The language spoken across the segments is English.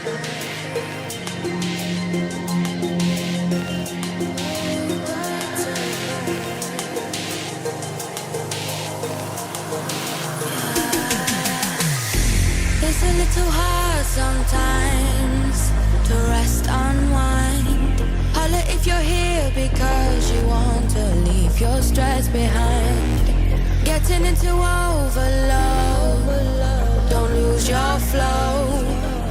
It's a little hard sometimes to rest, unwind. Holla if you're here because you want to leave your stress behind. Getting into overload, don't lose your flow.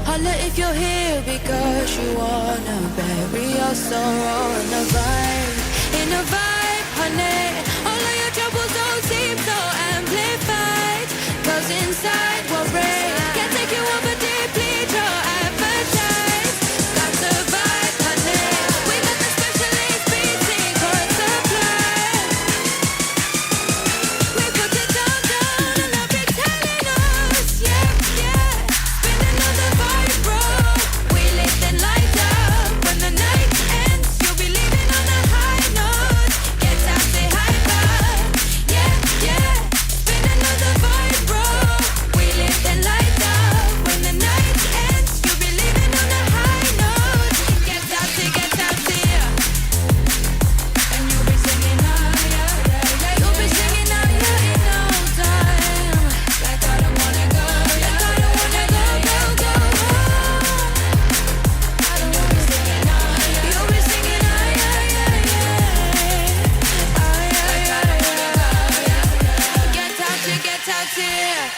Holla if you're here because you wanna bury your sorrow in a vibe, honey. All of your troubles don't seem so amplified, 'cause inside we're brave. Can't take you over deeply, your appetite. That's a vibe, honey. We got the specialist beat secret supply. We put it down and they'll be telling us, yeah. Spin another vibe, bro. We lit and light up. When the night ends, you'll be leaving on a high note. Get out, say hi, bye. Yeah. Spin another vibe, bro. We lit and light up. When the night ends, you'll be leaving on a high note. Get out, yeah. And you'll be singing, oh yeah. You'll be singing, oh yeah, in no time. Like I don't wanna go, like I don't wanna go. And you'll be singing, oh yeah. You'll be singing, oh yeah. Oh yeah. Get out, yeah.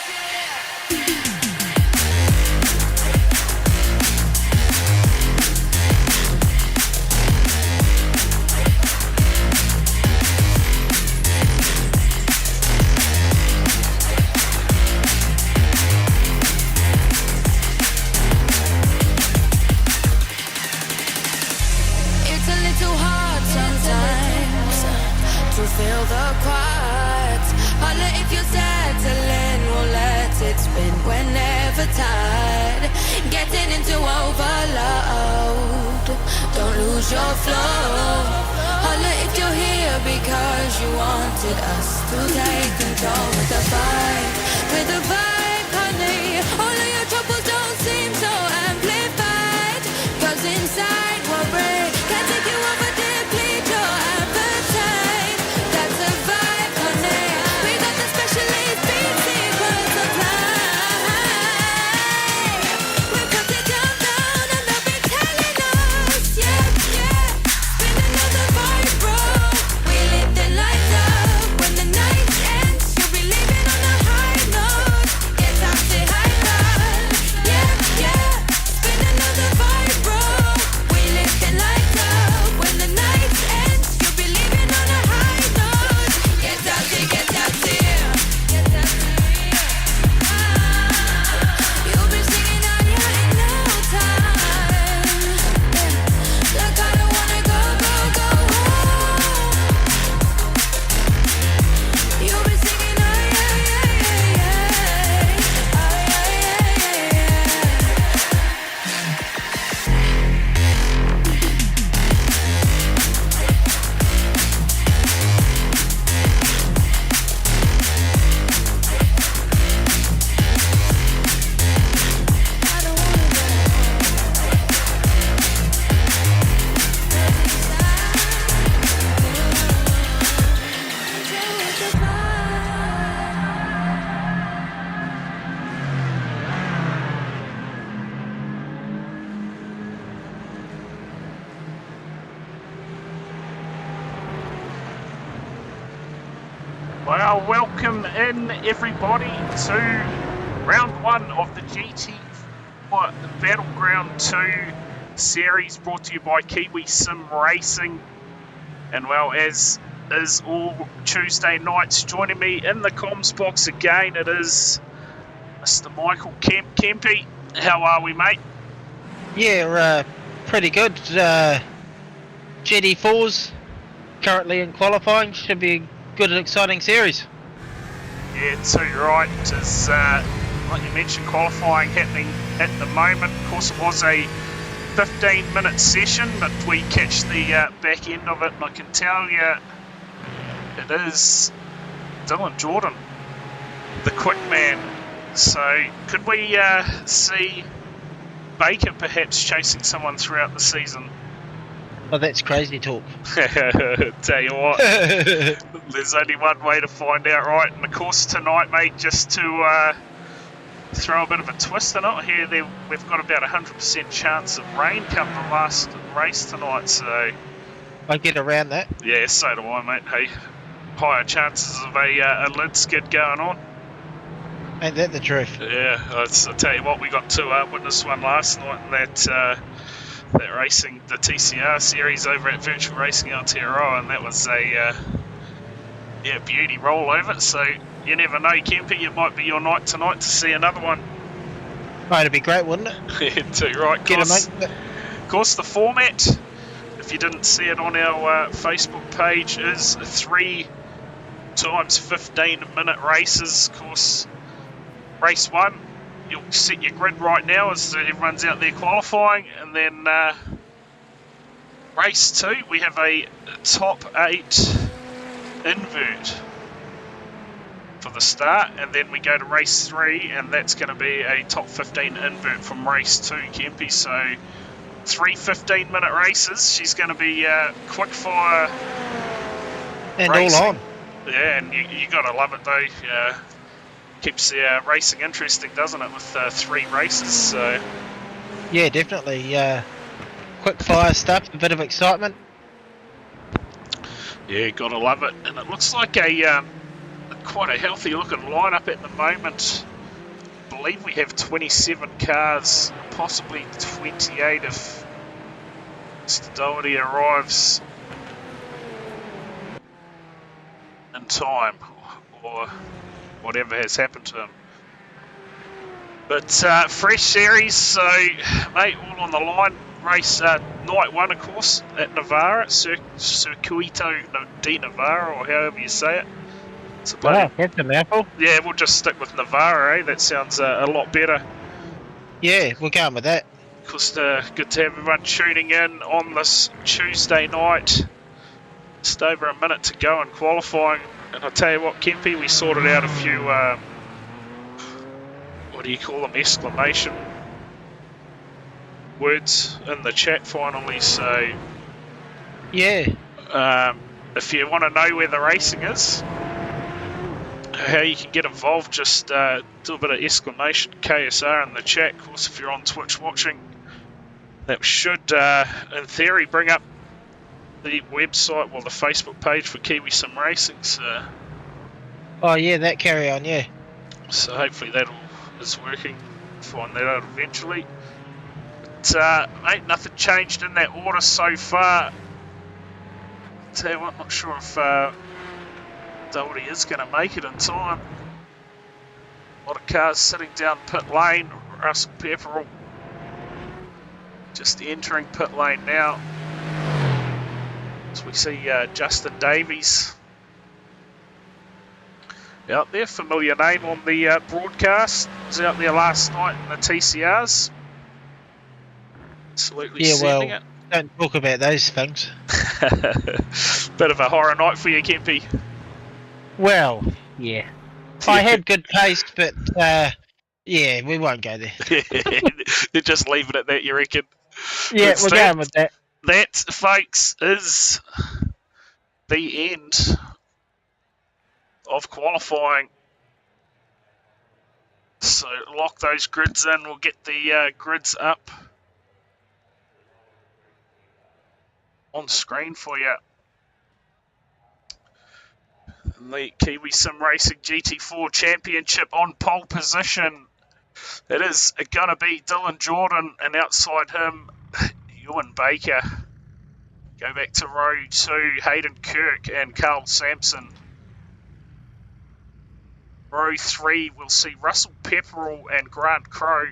It's a little hard sometimes to feel the quiet. Holla if you're settling, we'll let it spin whenever tired. Getting into overload, don't lose your flow. Holla if you're here because you wanted us to take control with the vibe, honey. All of your troubles don't seem so amplified, 'cause inside we're brave. Can't take you over deeply, your appetite. That's a vibe, honey. We got the specialist beat secret supply. We put it down and they'll be telling us, yeah. Spin another vibe, bro. We lit the lights up. When the night ends, you'll be leaving on a high note. Get out, say hi, bye. Yeah. Spin another vibe, bro. We lit the lights up. When the night ends, you'll be leaving on a high note. Get out, yeah. You'll be singing out, yeah, in no time. Like I don't wanna go. You'll be singing, oh yeah. Oh yeah. I don't wanna Well, welcome in everybody to round one of the GT4 Battleground 2 series, brought to you by Kiwi Sim Racing. And well, as is all Tuesday nights, joining me in the comms box again, it is Mr. Michael Kempy. How are we, mate? Yeah, pretty good. GT4's currently in qualifying. Should be a good and exciting series. Yeah, too right. It is, like you mentioned, qualifying happening at the moment. Of course, it was a 15-minute session, but we catch the back end of it, and I can tell you it is Dylan Jordan, the quick man. So could we see Baker perhaps chasing someone throughout the season. Oh, that's crazy talk. Tell you what, there's only one way to find out, right? And of course tonight, mate, just to throw a bit of a twist in it here, we've got about 100% chance of rain come the last race tonight, so... I get around that. Yeah, so do I, mate. Hey, higher chances of a lid skid going on. Ain't that the truth? Yeah, I'll tell you what, we got to witness one last night in that racing, the TCR series over at Virtual Racing Aotearoa, and that was a beauty roll over. So you never know, Kempy, it might be your night tonight to see another one. Oh, it'd be great, wouldn't it? Yeah, too right. Of course, the format, if you didn't see it on our Facebook page, is 3 times 15-minute races. Of course, race 1, you'll set your grid right now as everyone's out there qualifying, and then race 2, we have a top 8 invert for the start, and then we go to race 3, and that's going to be a top 15 invert from race 2, Kempy. So 3 15-minute races. She's going to be quick fire and racing. All on. Yeah, and you got to love it though. Keeps the racing interesting, doesn't it, with 3 races? So yeah, definitely. Quick fire stuff, a bit of excitement. Yeah, gotta love it. And it looks like a quite a healthy looking lineup at the moment. I believe we have 27 cars, possibly 28 if Mr. Doherty arrives in time, or whatever has happened to him. But fresh series, so mate, all on the line. Race night 1, of course, at Navarra, Circuito de Navarra, or however you say it. Wow, that's a mouthful. Yeah, we'll just stick with Navarra, eh? That sounds a lot better. Yeah, we're going with that. Of course, good to have everyone tuning in on this Tuesday night. Just over a minute to go in qualifying. And I'll tell you what, Kempy, we sorted out a few, what do you call them, exclamation words in the chat finally. So, yeah. If you want to know where the racing is, how you can get involved, just do a bit of exclamation KSR in the chat. Of course, if you're on Twitch watching, that should, in theory, bring up the website, well, the Facebook page for Kiwi Sim Racing. So, oh yeah, that carry on, yeah. So hopefully that is working. Find that out eventually. But, ain't nothing changed in that order so far. Tell you what, not sure if Doherty is going to make it in time. A lot of cars sitting down pit lane. Russell Pepperell just entering pit lane now. As we see Justin Davies out there, familiar name on the broadcast. Was out there last night in the TCRs. Absolutely sending it. Don't talk about those things. Bit of a horror night for you, Kempy. Well, yeah. I had good taste, but yeah, we won't go there. They're just leaving it that, you reckon? Yeah, we're going with that. That, folks, is the end of qualifying. So lock those grids in. We'll get the grids up on screen for you. And the Kiwi Sim Racing GT4 Championship on pole position. It is going to be Dylan Jordan, and outside him, Ewan Baker. Go back to row 2, Hayden Kirk and Carl Sampson. Row 3, we'll see Russell Pepperell and Grant Crowe.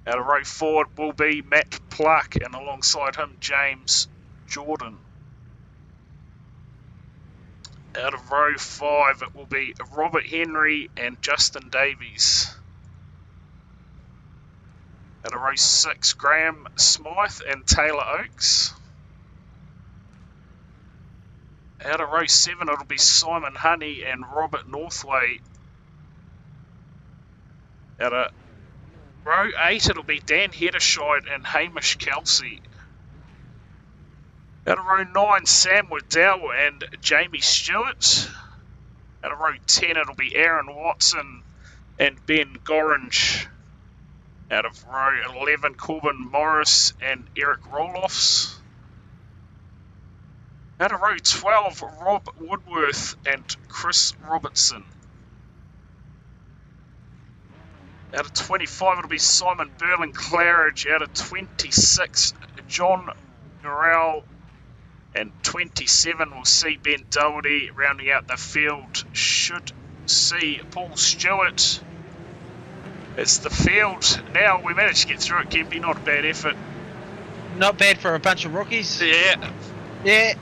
Out of row 4 will be Matt Pluck, and alongside him, James Jordan. Out of row 5, it will be Robert Henry and Justin Davies. Out of row 6, Graham Smythe and Taylor Oakes. Out of row 7, it'll be Simon Honey and Robert Northway. Out of Row 8, it'll be Dan Heddershide and Hamish Kelsey. Out of row 9, Sam Waddell and Jamie Stewart. Out of row 10, it'll be Aaron Watson and Ben Gorringe. Out of row 11, Corbin Morris and Eric Roloffs. Out of row 12, Rob Woodworth and Chris Robertson. Out of 25, it'll be Simon Burling Claridge. Out of 26, John Norrell. And 27 will see Ben Doherty. Rounding out the field should see Paul Stewart. It's the field now. We managed to get through it, Kempy. Not a bad effort. Not bad for a bunch of rookies. Yeah. Yeah.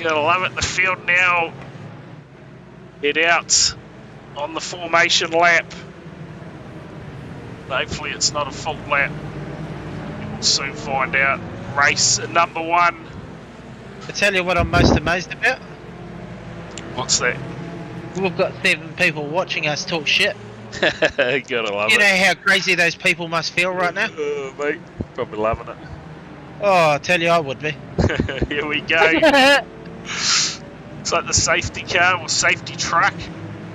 Gotta love it. The field now. Head out on the formation lap. Hopefully it's not a full lap. We'll soon find out. Race number 1. I tell you what I'm most amazed about. What's that? We've got 7 people watching us talk shit. Gotta love You it. know how crazy those people must feel right now? Mate, probably loving it. Oh, I tell you I would be. Here we go. It's like the safety car or safety truck,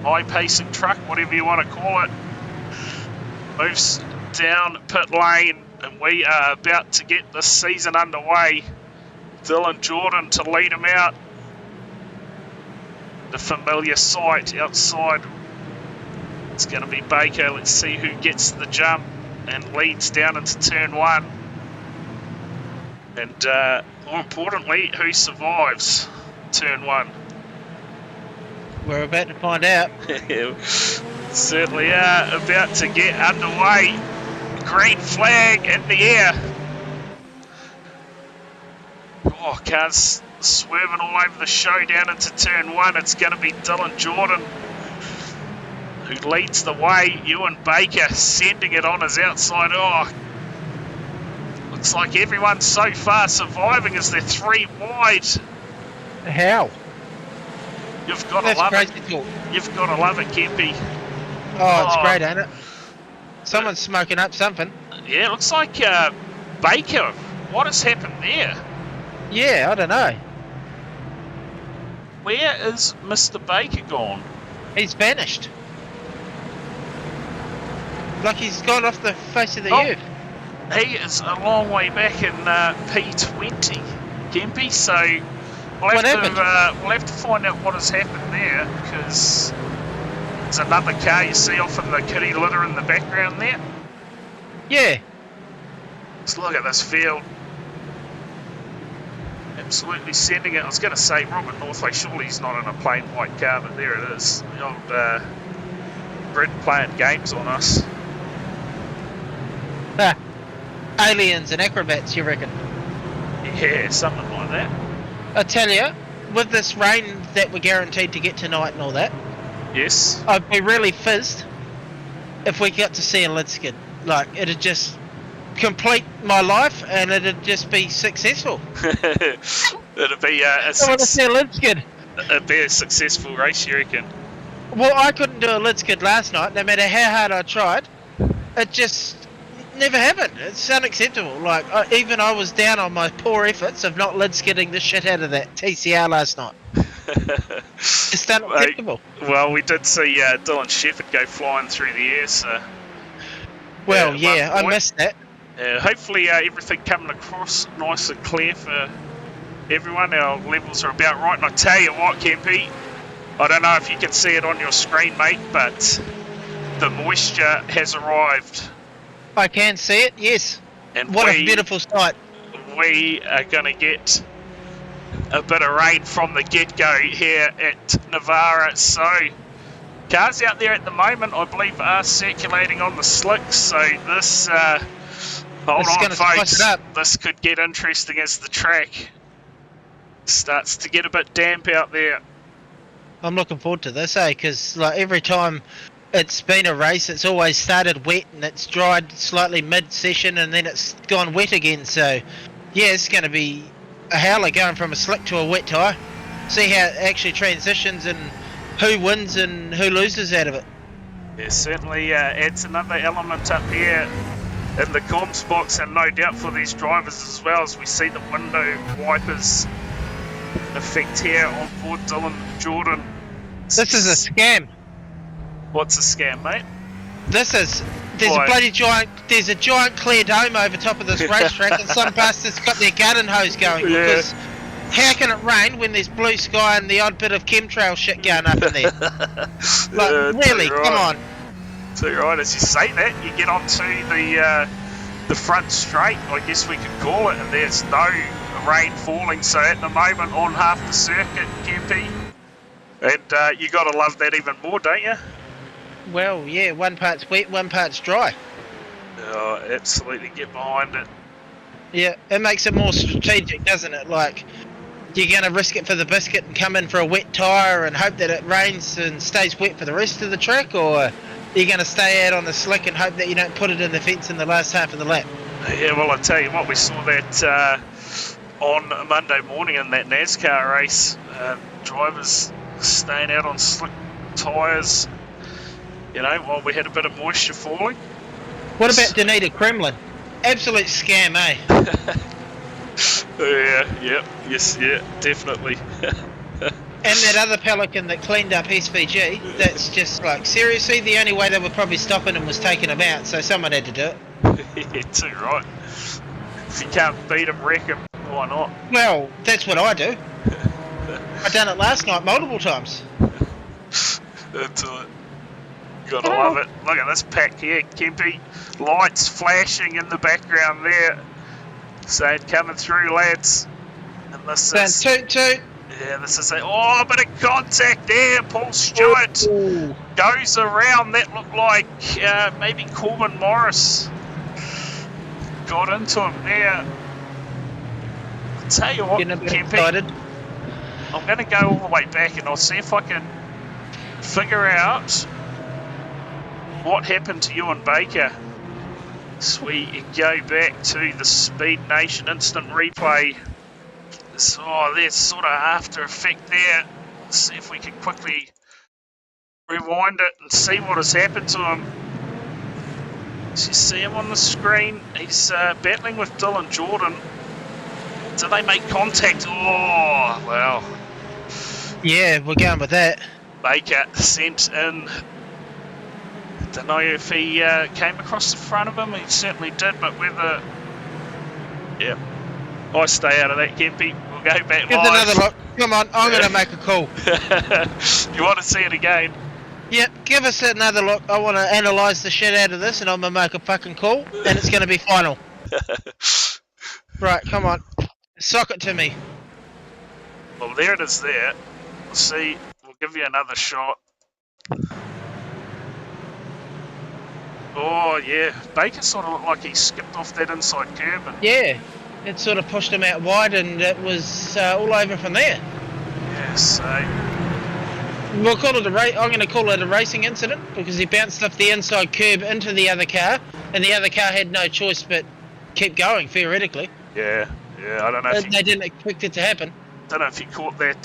high pacing truck, whatever you want to call it. Moves down pit lane, and we are about to get this season underway. Dylan Jordan to lead him out. The familiar sight outside. It's going to be Baker. Let's see who gets the jump and leads down into turn 1. And more importantly, who survives turn 1. We're about to find out. Certainly are about to get underway. Green flag in the air. Oh, cars swerving all over the show down into turn 1. It's going to be Dylan Jordan who leads the way. Ewan Baker sending it on his outside. Oh, looks like everyone's so far surviving as they're 3 wide. How? You've got to That's love crazy it. talk. You've got to love it, Kempy. Oh, it's great, ain't it? Someone's smoking up something. Yeah, it looks like Baker. What has happened there? Yeah, I don't know. Where is Mr. Baker gone? He's vanished. Like he's gone off the face of the Oh. earth. He is a long way back in P20, Kempy, so What happened? we'll have to find out what has happened there, because there's another car you see off in the kitty litter in the background there. Yeah. Let's look at this field. Absolutely sending it. I was going to say Robert Northway, surely he's not in a plain white car, but there it is. The old Grid playing games on us. Ah, aliens and acrobats, you reckon? Yeah, something like that. I tell you, with this rain that we're guaranteed to get tonight and all that, Yes. I'd be really fizzed if we got to see a lid skid. Like, it'd just complete my life and it'd just be successful. It'd be I want to see a lid skid. it'd be a successful race, you reckon? Well, I couldn't do a lid skid last night, no matter how hard I tried. It just never happened. It's unacceptable. Like, even I was down on my poor efforts of not lid skidding the shit out of that TCR last night. It's unacceptable. Well, we did see Dylan Shepherd go flying through the air, so... Well, at yeah, one I point. missed that. Hopefully everything coming across nice and clear for everyone. Our levels are about right, and I tell you what, Kempy, I don't know if you can see it on your screen, mate, but the moisture has arrived. I can see it, yes. And What a beautiful sight. We are going to get a bit of rain from the get-go here at Navarra. So, cars out there at the moment, I believe, are circulating on the slicks. So this, hold It's on, gonna spice folks, it up. this could get interesting as the track starts to get a bit damp out there. I'm looking forward to this, because like every time it's been a race, it's always started wet and it's dried slightly mid-session and then it's gone wet again. So, yeah, it's going to be a howler going from a slick to a wet tyre. See how it actually transitions and who wins and who loses out of it. It certainly adds another element up here in the comms box, and no doubt for these drivers as well, as we see the window wipers in effect here on board Dylan Jordan. This is a scam. What's a scam, mate? There's Why? a bloody there's a giant clear dome over top of this racetrack, and some bastard's got their garden hose going, Yeah. because how can it rain when there's blue sky and the odd bit of chemtrail shit going up in there? Like, really, too right. come on. Too right, as you say that, you get onto the front straight, I guess we could call it, and there's no rain falling, so at the moment on half the circuit, Kempy, and you got to love that even more, don't you? Well, yeah, one part's wet, one part's dry. Oh, absolutely get behind it. Yeah, it makes it more strategic, doesn't it? Like, you're going to risk it for the biscuit and come in for a wet tyre and hope that it rains and stays wet for the rest of the track, or you're going to stay out on the slick and hope that you don't put it in the fence in the last half of the lap? Yeah, well, I tell you what, we saw that on a Monday morning in that NASCAR race, drivers staying out on slick tyres, you know, while we had a bit of moisture falling. What about Dunedin Kremlin? Absolute scam, eh? Yeah, definitely. And that other Pelican that cleaned up SVG, that's just like, seriously, the only way they were probably stopping him was taking him out, so someone had to do it. Yeah, too right. If you can't beat him, wreck him, why not? Well, that's what I do. I done it last night multiple times. That's it. You gotta love it. Look at this pack here, Kempy. Lights flashing in the background there. Saying coming through, lads. And this is... Toot toot. Yeah, this is a bit of contact there. Paul Stewart goes around. That looked like maybe Corbin Morris got into him there. I'll tell you what, Getting a bit Kempy, excited. I'm going to go all the way back and I'll see if I can figure out what happened to Ewan Baker. So we go back to the Speed Nation instant replay. So there's sort of after effect there. Let's see if we can quickly rewind it and see what has happened to him. So you see him on the screen. He's battling with Dylan Jordan. Do they make contact? Oh, well. Yeah, we're going with that. Baker sent in. Don't know if he came across the front of him. He certainly did, but whether... Yeah. I stay out of that, Kempy. We'll go back Give it live. another look. Come on, I'm going to make a call. You want to see it again? Yep, give us another look. I want to analyse the shit out of this, and I'm going to make a fucking call, and it's going to be final. Right, come on. Sock it to me. Well, there it is there. We'll see. We'll give you another shot. Oh, yeah. Baker sort of looked like he skipped off that inside curb. And Yeah, it sort of pushed him out wide, and it was all over from there. yeah, so... We'll call it I'm going to call it a racing incident, because he bounced off the inside curb into the other car, and the other car had no choice but keep going, theoretically. Yeah, I don't know if They didn't expect it to happen. Don't know if you caught that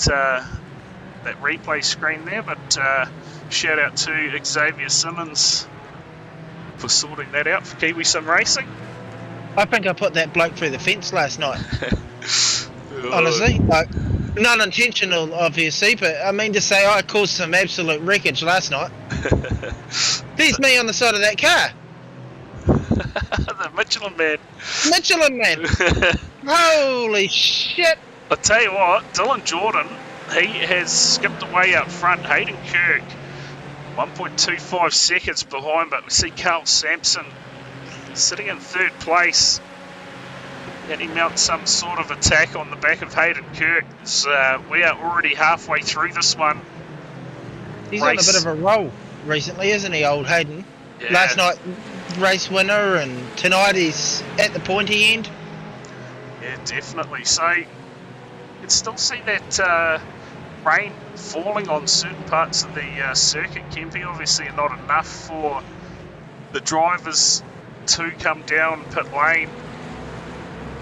that replay screen there, but shout out to Xavier Simmons for sorting that out for Kiwi Sim Racing. I think I put that bloke through the fence last night. Honestly, like, not intentional, obviously, but I mean to say I caused some absolute wreckage last night. There's me on the side of that car. The Michelin Man. Michelin Man. Holy shit. I tell you what, Dylan Jordan, he has skipped away up front. Hayden Kirk, 1.25 seconds behind, but we see Carl Sampson sitting in third place. And he mounts some sort of attack on the back of Hayden Kirk. So, we are already halfway through this one. He's on a bit of a roll recently, isn't he, old Hayden? Yeah. Last night, race winner, and tonight he's at the pointy end. Yeah, definitely. So, you can still see that rain falling on certain parts of the circuit, Kempy. Obviously not enough for the drivers to come down pit lane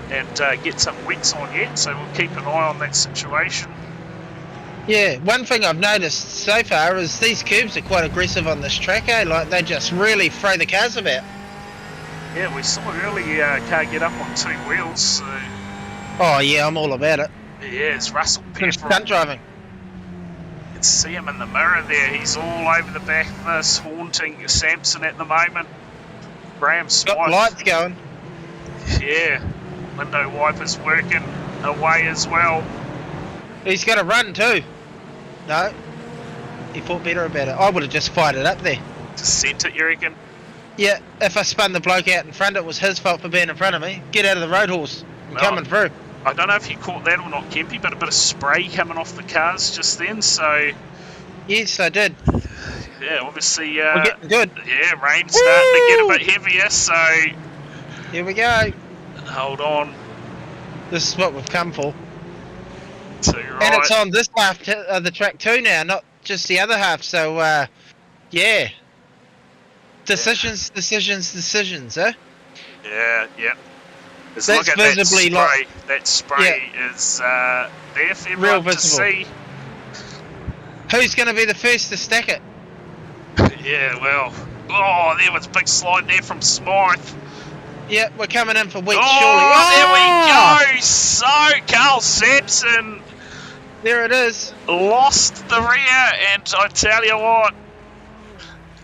and get some wets on yet, so we'll keep an eye on that situation. Yeah, one thing I've noticed so far is these cubes are quite aggressive on this track, eh? Like, they just really throw the cars about. Yeah, we saw early car get up on 2 wheels, so Oh, yeah, I'm all about it. yeah, it's Russell Finish Pepper. stunt driving. You can see him in the mirror there. He's all over the back of this, haunting Samson at the moment. Graham Smythe. Got lights going. Yeah, window wipers working away as well. He's got to run too. No, he thought better about it. I would have just fired it up there. Just sent it, you reckon? Yeah, if I spun the bloke out in front, it was his fault for being in front of me. Get out of the road, horse. I'm coming through. I don't know if you caught that or not, Kempy, but a bit of spray coming off the cars just then, so Yes, I did. yeah, obviously We're getting good. yeah, rain's starting to get a bit heavier, so Here we go. hold on. This is what we've come for. To right. And it's on this half of the track too now, not just the other half. So, yeah. Decisions, eh? Yeah, yeah. Let's That's look at visibly that spray. That spray is there for Real everyone to visible. see. Who's going to be the first to stack it? Yeah, well. Oh, there was a big slide there from Smythe. Yeah, we're coming in for weeks, Oh, surely. there we go. So, Carl Sampson There it is. lost the rear, and I tell you what,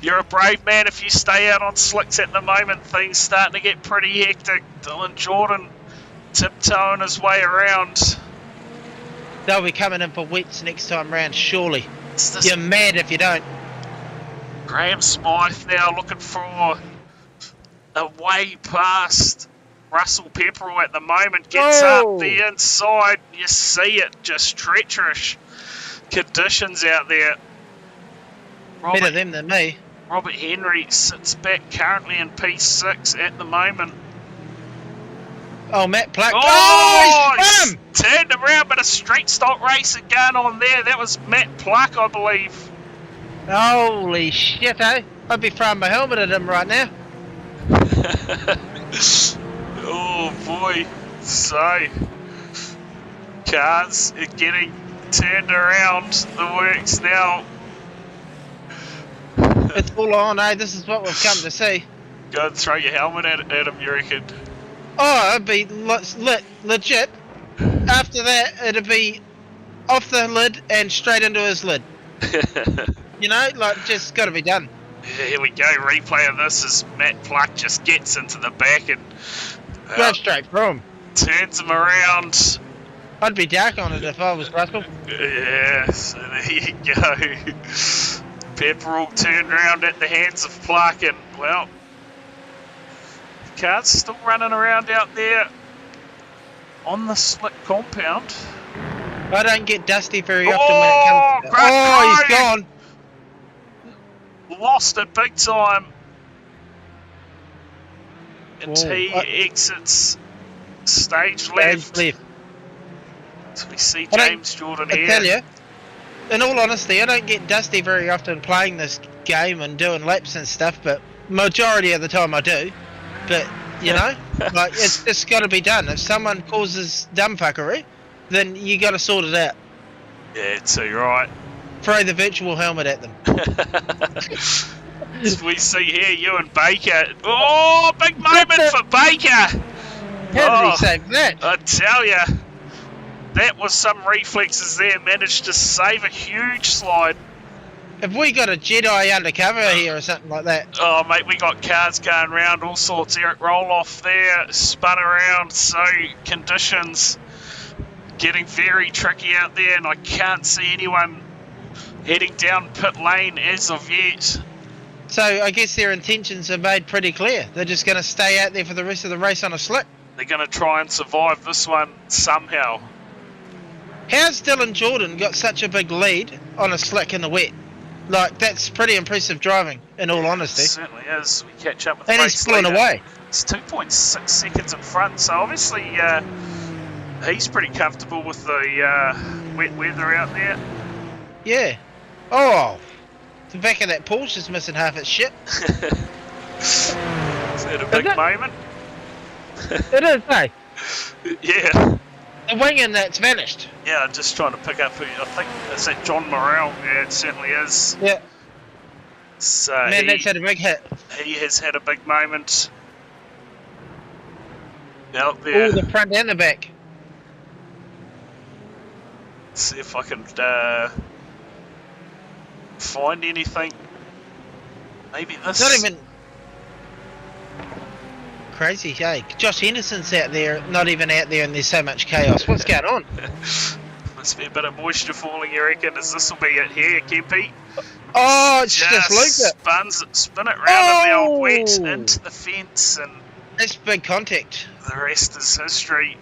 you're a brave man if you stay out on slicks at the moment. Things starting to get pretty hectic. Dylan Jordan tiptoeing his way around. They'll be coming in for wets next time round, surely. It's this You're mad if you don't. Graham Smythe now looking for a way past Russell Pepperell at the moment. Gets up the inside. You see it, just treacherous conditions out there. Better them than me. Robert Henry sits back currently in P6 at the moment. Oh, Matt Pluck. Oh, He's spun him! turned around, but a street stock racing going on there. That was Matt Pluck, I believe. Holy shit, eh? I'd be throwing my helmet at him right now. Oh boy. So, cars are getting turned around the works now. It's all on, eh? This is what we've come to see. Go and throw your helmet at him, you reckon? Oh, it'd be legit. After that, it'd be off the lid and straight into his lid. You know, like, just got to be done. Yeah, here we go. Replay of this as Matt Pluck just gets into the back and Go straight through him. turns him around. I'd be dark on it if I was Russell. Yeah, so there you go. Pepperell turned around at the hands of Pluck, and well, the car's still running around out there on the slick compound. I don't get dusty very often when it comes to great he's go. gone. Lost it big time. And Whoa, he exits stage left. So we see James Jordan I here. tell you, in all honesty, I don't get dusty very often playing this game and doing laps and stuff, but majority of the time I do. But, you know, like, it's just got to be done. If someone causes dumb fuckery, then you got to sort it out. Yeah, too right. Throw the virtual helmet at them. As we see here, Ewan Baker. Oh, big moment for Baker. How did he save that? I tell ya, that was some reflexes there. Managed to save a huge slide. Have we got a Jedi undercover here or something like that? Oh, mate, we got cars going around, all sorts. Eric Roloff there, spun around. So conditions getting very tricky out there, and I can't see anyone heading down pit lane as of yet. So I guess their intentions are made pretty clear. They're just going to stay out there for the rest of the race on a slick. They're going to try and survive this one somehow. How's Dylan Jordan got such a big lead on a slick in the wet? Like, that's pretty impressive driving, in all honesty. It certainly is. We catch up with And the he's race pulling leader. away. It's 2.6 seconds in front, so obviously he's pretty comfortable with the wet weather out there. Yeah. Oh, the back of that Porsche is missing half its shit. Is that a big moment? It is, hey. Yeah. The winging that's vanished. Yeah, just trying to pick up who, I think, is that John Morrell? Yeah, it certainly is. Yeah. So Man, that's had a big hit. he has had a big moment out there. Oh, the front and the back. See if I can find anything. Maybe this. Not even crazy, hey. Josh Henderson's out there, not even out there, and there's so much chaos. What's going on? Must be a bit of moisture falling, you reckon? As this will be it here, Kempy. Oh, it's just looped it. Spin it round in the old wet into the fence, and That's big contact. the rest is history.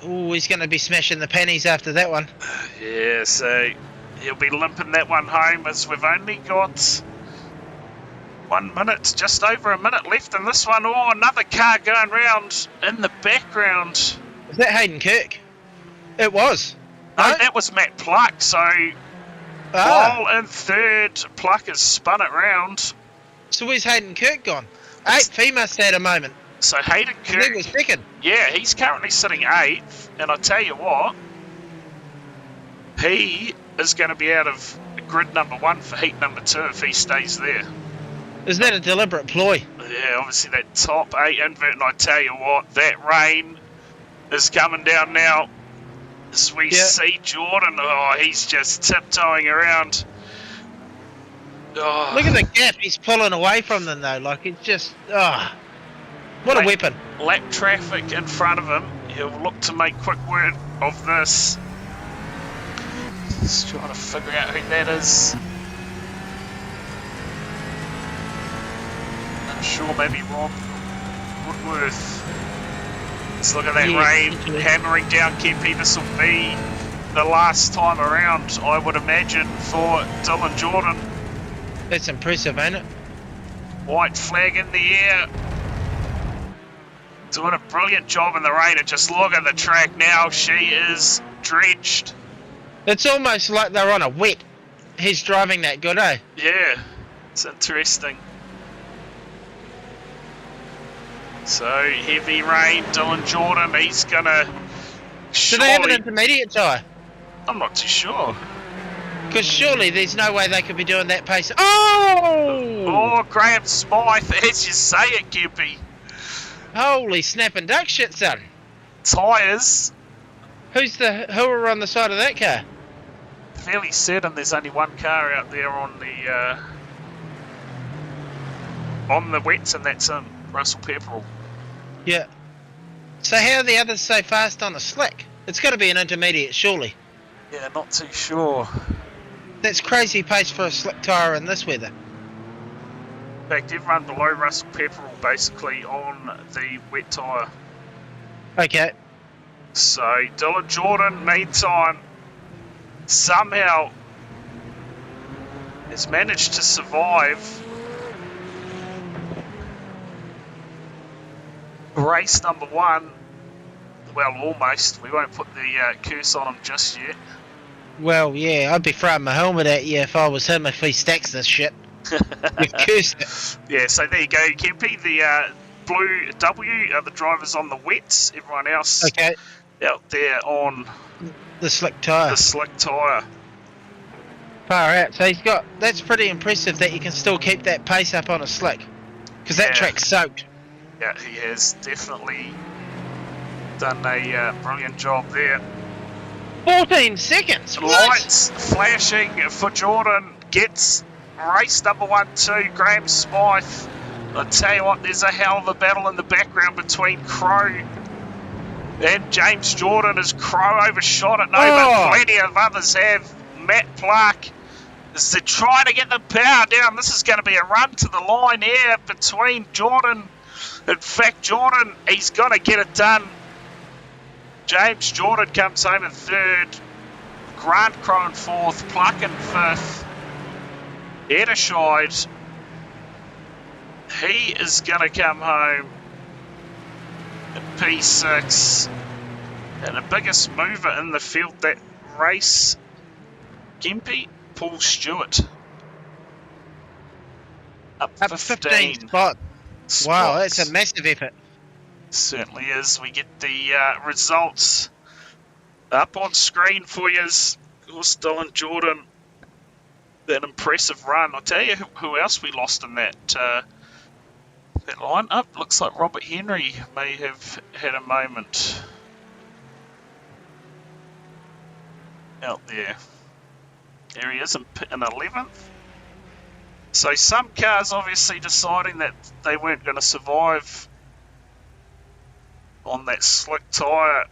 Oh, he's going to be smashing the panties after that one. Yeah, so he'll be limping that one home, as we've only got 1 minute, just over a minute left in this one. Oh, another car going round in the background. Is that Hayden Kirk? It was. No, that was Matt Pluck. So while in third, Pluck has spun it round. So where's Hayden Kirk gone? Eighth, he must have had a moment. So Hayden Kirk, He was second. yeah, he's currently sitting 8th, and I tell you what, he is going to be out of grid number 1 for heat number 2 if he stays there. Is that a deliberate ploy? Yeah, obviously that top 8 invert, and I tell you what, that rain is coming down now. As we see Jordan, oh, he's just tiptoeing around. Oh. Look at the gap he's pulling away from them though, like it's just, what a weapon. Lap traffic in front of him, he'll look to make quick work of this. Just trying to figure out who that is. I'm sure maybe Rob Woodworth. Let's look at that rain hammering down Kempy. This will be the last time around, I would imagine, for Dylan Jordan. That's impressive, ain't it? White flag in the air. Doing a brilliant job in the rain, and just look at the track now. She is drenched. It's almost like they're on a wet. He's driving that good, eh? Yeah, it's interesting. So, heavy rain, Dylan Jordan, he's gonna... Do they have an intermediate tyre? I'm not too sure. Because surely there's no way they could be doing that pace. Oh! Oh, Graham Smythe, as you say it, Gippy. Holy snap and duck shit, son. Tyres. Who are on the side of that car? Fairly certain there's only one car out there on the wets, and that's Russell Pepperell. Yeah. So how are the others so fast on a slick? It's got to be an intermediate, surely. Yeah, not too sure. That's crazy pace for a slick tyre in this weather. In fact, everyone below Russell Pepperell basically on the wet tyre. Okay. So, Dylan Jordan, meantime, somehow has managed to survive race number 1. Well, almost. We won't put the curse on him just yet. Well, yeah, I'd be throwing my helmet at you if I was him if he stacks this shit. You've cursed it. Yeah, so there you go, Kempy. The blue W are the drivers on the wets. Everyone else out there on the slick tyre. The slick tyre. Far out. So he's got... That's pretty impressive that you can still keep that pace up on a slick. Because that track's soaked. Yeah, he has definitely done a brilliant job there. 14 seconds. Lights flashing for Jordan. Gets race number 1, 2. Graham Smythe. I tell you what, there's a hell of a battle in the background between Crow and James Jordan, as Crow overshot it. No, but plenty of others have. Matt Clark, as they're trying to get the power down. This is going to be a run to the line here between Jordan. In fact, Jordan, he's going to get it done. James Jordan comes home in 3rd. Grant Crow in 4th. Pluck in 5th. Ederscheid, he is going to come home in P6. And the biggest mover in the field that race, Gimpy, Paul Stewart. Up 15 spots. Wow, that's a massive effort. Certainly is. We get the results up on screen for you. Of course, Dylan Jordan, that impressive run. I'll tell you who else we lost in that line up. Looks like Robert Henry may have had a moment out there. There he is in 11th. So some cars obviously deciding that they weren't going to survive on that slick tyre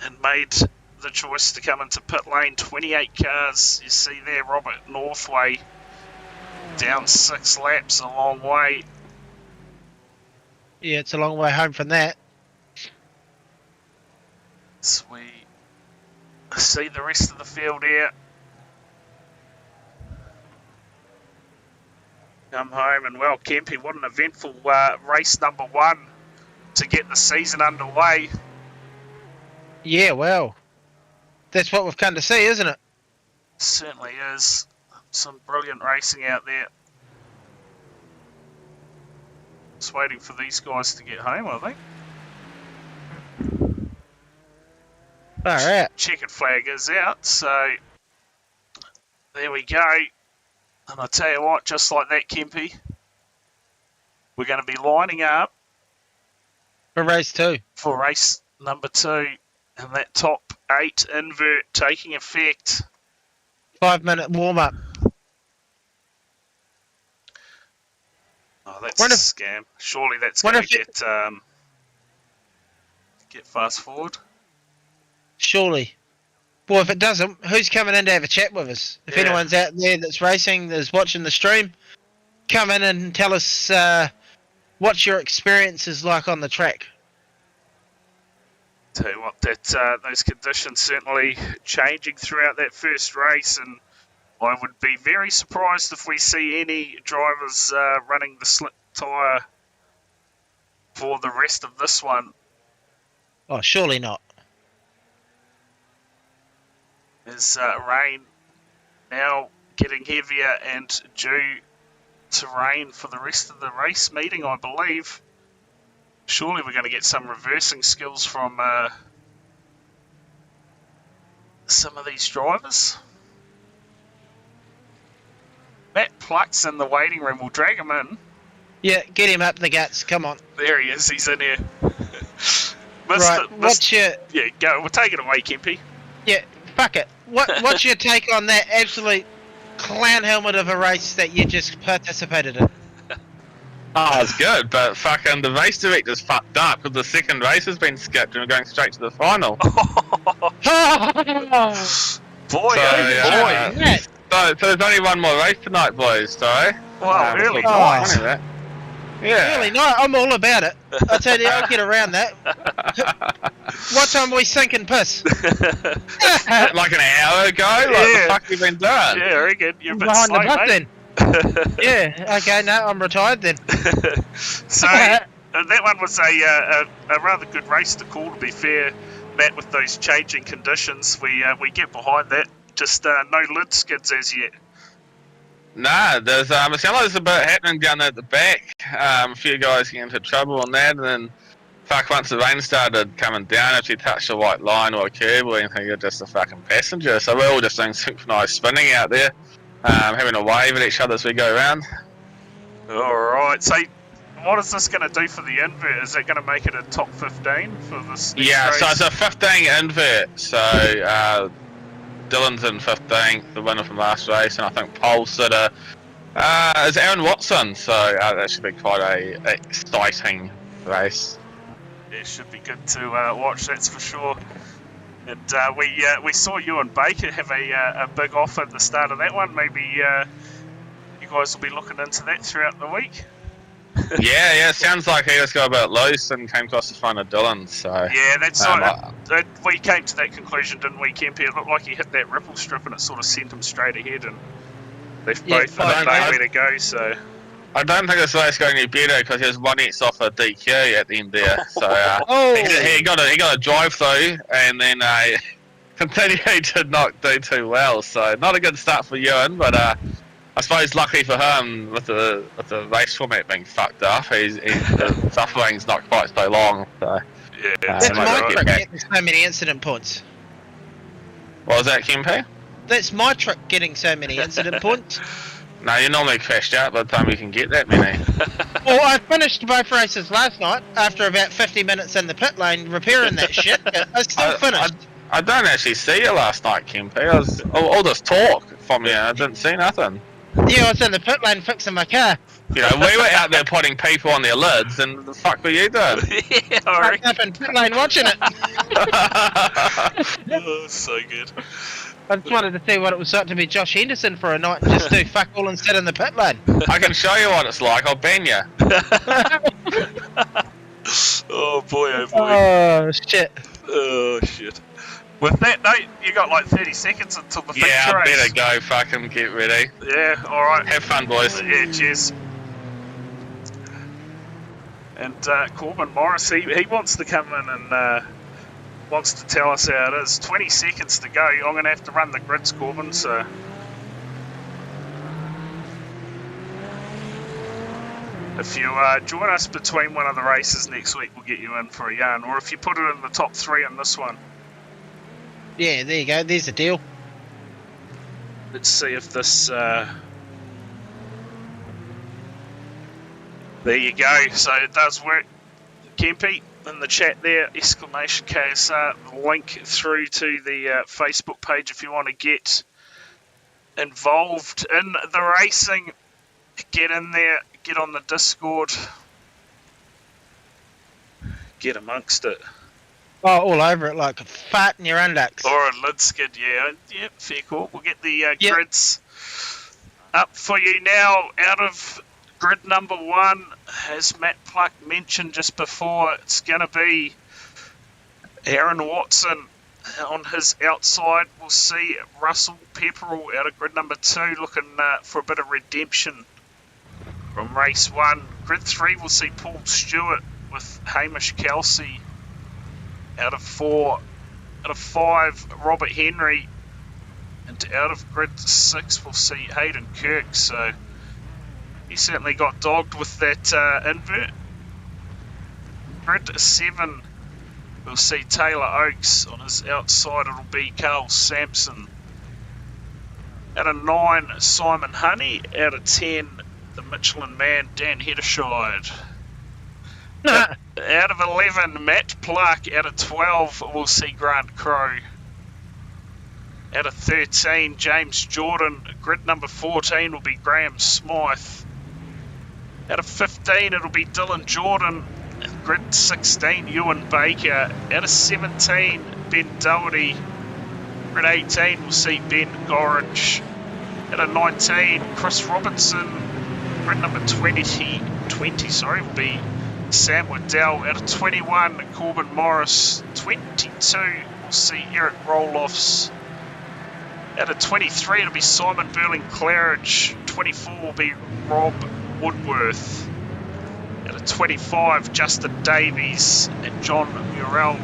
and made the choice to come into pit lane. 28 cars, you see there, Robert Northway down 6 laps, a long way. Yeah, it's a long way home from that. So we see the rest of the field here. Come home, and well, Kempy, what an eventful race number 1 to get the season underway. Yeah, well, that's what we've come to see, isn't it? Certainly is. Some brilliant racing out there. Just waiting for these guys to get home, I think. Alright. Checkered flag is out, so there we go. And I tell you what, just like that, Kempy, we're going to be lining up For race 2. for race number 2, and that top 8 invert taking effect. 5-minute warm-up. Oh, that's a scam. Surely that's going to get fast forward. Surely. Well, if it doesn't, who's coming in to have a chat with us? If anyone's out there that's racing, that's watching the stream, come in and tell us what your experience is like on the track. Tell you what, that those conditions certainly changing throughout that first race, and I would be very surprised if we see any drivers running the slick tyre for the rest of this one. Oh, surely not. As rain now getting heavier and due to rain for the rest of the race meeting, I believe. Surely we're going to get some reversing skills from some of these drivers. Matt Pluck's in the waiting room. We'll drag him in. Yeah, get him up the guts. Come on. There he is. He's in here. Right, what's your... Yeah, go. We'll take it away, Kempy. Yeah, fuck it. What's your take on that absolute clown helmet of a race that you just participated in? Oh, it's good, but fucking the race director's fucked up because the second race has been skipped and we're going straight to the final. Boy, boy. So there's only one more race tonight, boys, sorry. Wow, early night. That. Yeah. Really nice. I'm all about it. I tell you, I'll get around that. What time are we sinking piss? Like an hour ago? Like the fuck you been doing? Yeah, I reckon you're a bit Behind slow, the butt mate. then. Yeah, okay, no, I'm retired then. So, that one was a rather good race to call, to be fair, Matt, with those changing conditions. We get behind that. Just no lid skids as yet. Nah, there's it sounds like there's a bit happening down there at the back. A few guys getting into trouble on that, and then fuck, once the rain started coming down, if you touched a white line or a curb or anything, you're just a fucking passenger. So we're all just doing synchronised spinning out there, having a wave at each other as we go around. Alright, so what is this going to do for the invert? Is it going to make it a top 15 for this race? So it's a 15 invert, so Dylan's in 15th, the winner from last race, and I think pole sitter is Aaron Watson, so that should be quite a exciting race. It should be good to watch, that's for sure. And we saw you and Baker have a big offer at the start of that one. Maybe you guys will be looking into that throughout the week. yeah, sounds like he just got a bit loose and came across the front of Dylan, so... Yeah, that's we came to that conclusion, didn't we, Kempy? It looked like he hit that ripple strip and it sort of sent him straight ahead and left both of them nowhere to go, so... I don't think this race going any better because he was 1x off a DQ at the end there, so he got a drive through and then continued to not do too well, so not a good start for Ewan, but I suppose lucky for him with the race format being fucked up, the suffering's not quite so long. So. Yeah, That's might my as well truck get back. getting so many incident points. What was that, Kempe? That's my truck getting so many incident points. No, you're normally crashed out by the time you can get that many. Well, I finished both races last night after about 50 minutes in the pit lane repairing that shit. But I still finished. I don't actually see you last night, Kempe. I was all this talk from you. I didn't see nothing. Yeah, I was in the pit lane fixing my car. You know, we were out there putting people on their lids, and the fuck were you doing? Yeah, I alright. was up in pit lane watching it. Oh, so good. I just wanted to see what it was like to be Josh Henderson for a night and just do fuck all and sit in the pit lane. I can show you what it's like. I'll ban you. Oh boy, oh boy. Oh, shit. Oh shit. With that note, you got like 30 seconds until the feature Yeah, I race. better go fucking get ready. Yeah, alright. Have fun, boys. Yeah, cheers. And Corbin Morris, he wants to come in and wants to tell us how it is. 20 seconds to go. I'm going to have to run the grids, Corbin, so... If you join us between one of the races next week, we'll get you in for a yarn. Or if you put it in the top 3 in this one. Yeah, there you go. There's the deal. Let's see if this... There you go. So it does work. Kempe, in the chat there, exclamation KSR, link through to the Facebook page if you want to get involved in the racing. Get in there, get on the Discord, get amongst it. Oh, all over it like a fart in your unducks. Or a lid skid, yeah, fair call. We'll get the Yep. grids up for you now. Out of grid number 1, as Matt Pluck mentioned just before, it's going to be Aaron Watson on his outside. We'll see Russell Pepperell out of grid number 2 looking for a bit of redemption from race 1. Grid 3 we'll see Paul Stewart with Hamish Kelsey out of 4. Out of 5, Robert Henry. And out of grid 6 we'll see Hayden Kirk. So he certainly got dogged with that invert. Grid 7 we'll see Taylor Oakes. On his outside it'll be Carl Sampson. Out of 9, Simon Honey. Out of 10, the Michelin man, Dan Heddershide. Out of 11, Matt Pluck. Out of 12, we'll see Grant Crow. Out of 13, James Jordan. Grid number 14 will be Graham Smythe. Out of 15, it'll be Dylan Jordan. Grid 16, Ewan Baker. Out of 17, Ben Doherty. Grid 18, we'll see Ben Gorringe. Out of 19, Chris Robinson. Grid number 20 will be Sam Waddell. Out of 21, Corbin Morris. 22, we'll see Eric Roloffs. Out of 23, it'll be Simon Burling-Claridge. 24 will be Rob Woodworth. Out of 25, Justin Davies and John Murrell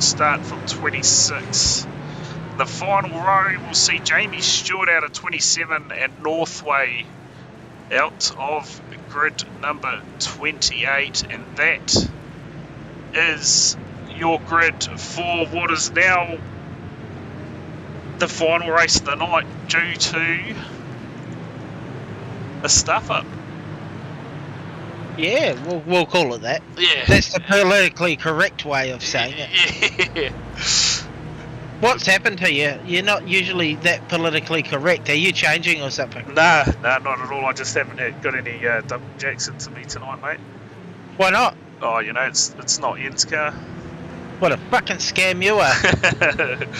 start from 26. The final row, we'll see Jamie Stewart out of 27 and Northway out of grid number 28, and that is your grid for what is now the final race of the night due to a stuff-up. Yeah, we'll call it that. Yeah. That's the politically correct way of saying it. Yeah. What's happened to you? You're not usually that politically correct. Are you changing or something? Nah, not at all. I just haven't got any double jacks into me tonight, mate. Why not? Oh, you know, it's not Ian's car. What a fucking scam you are.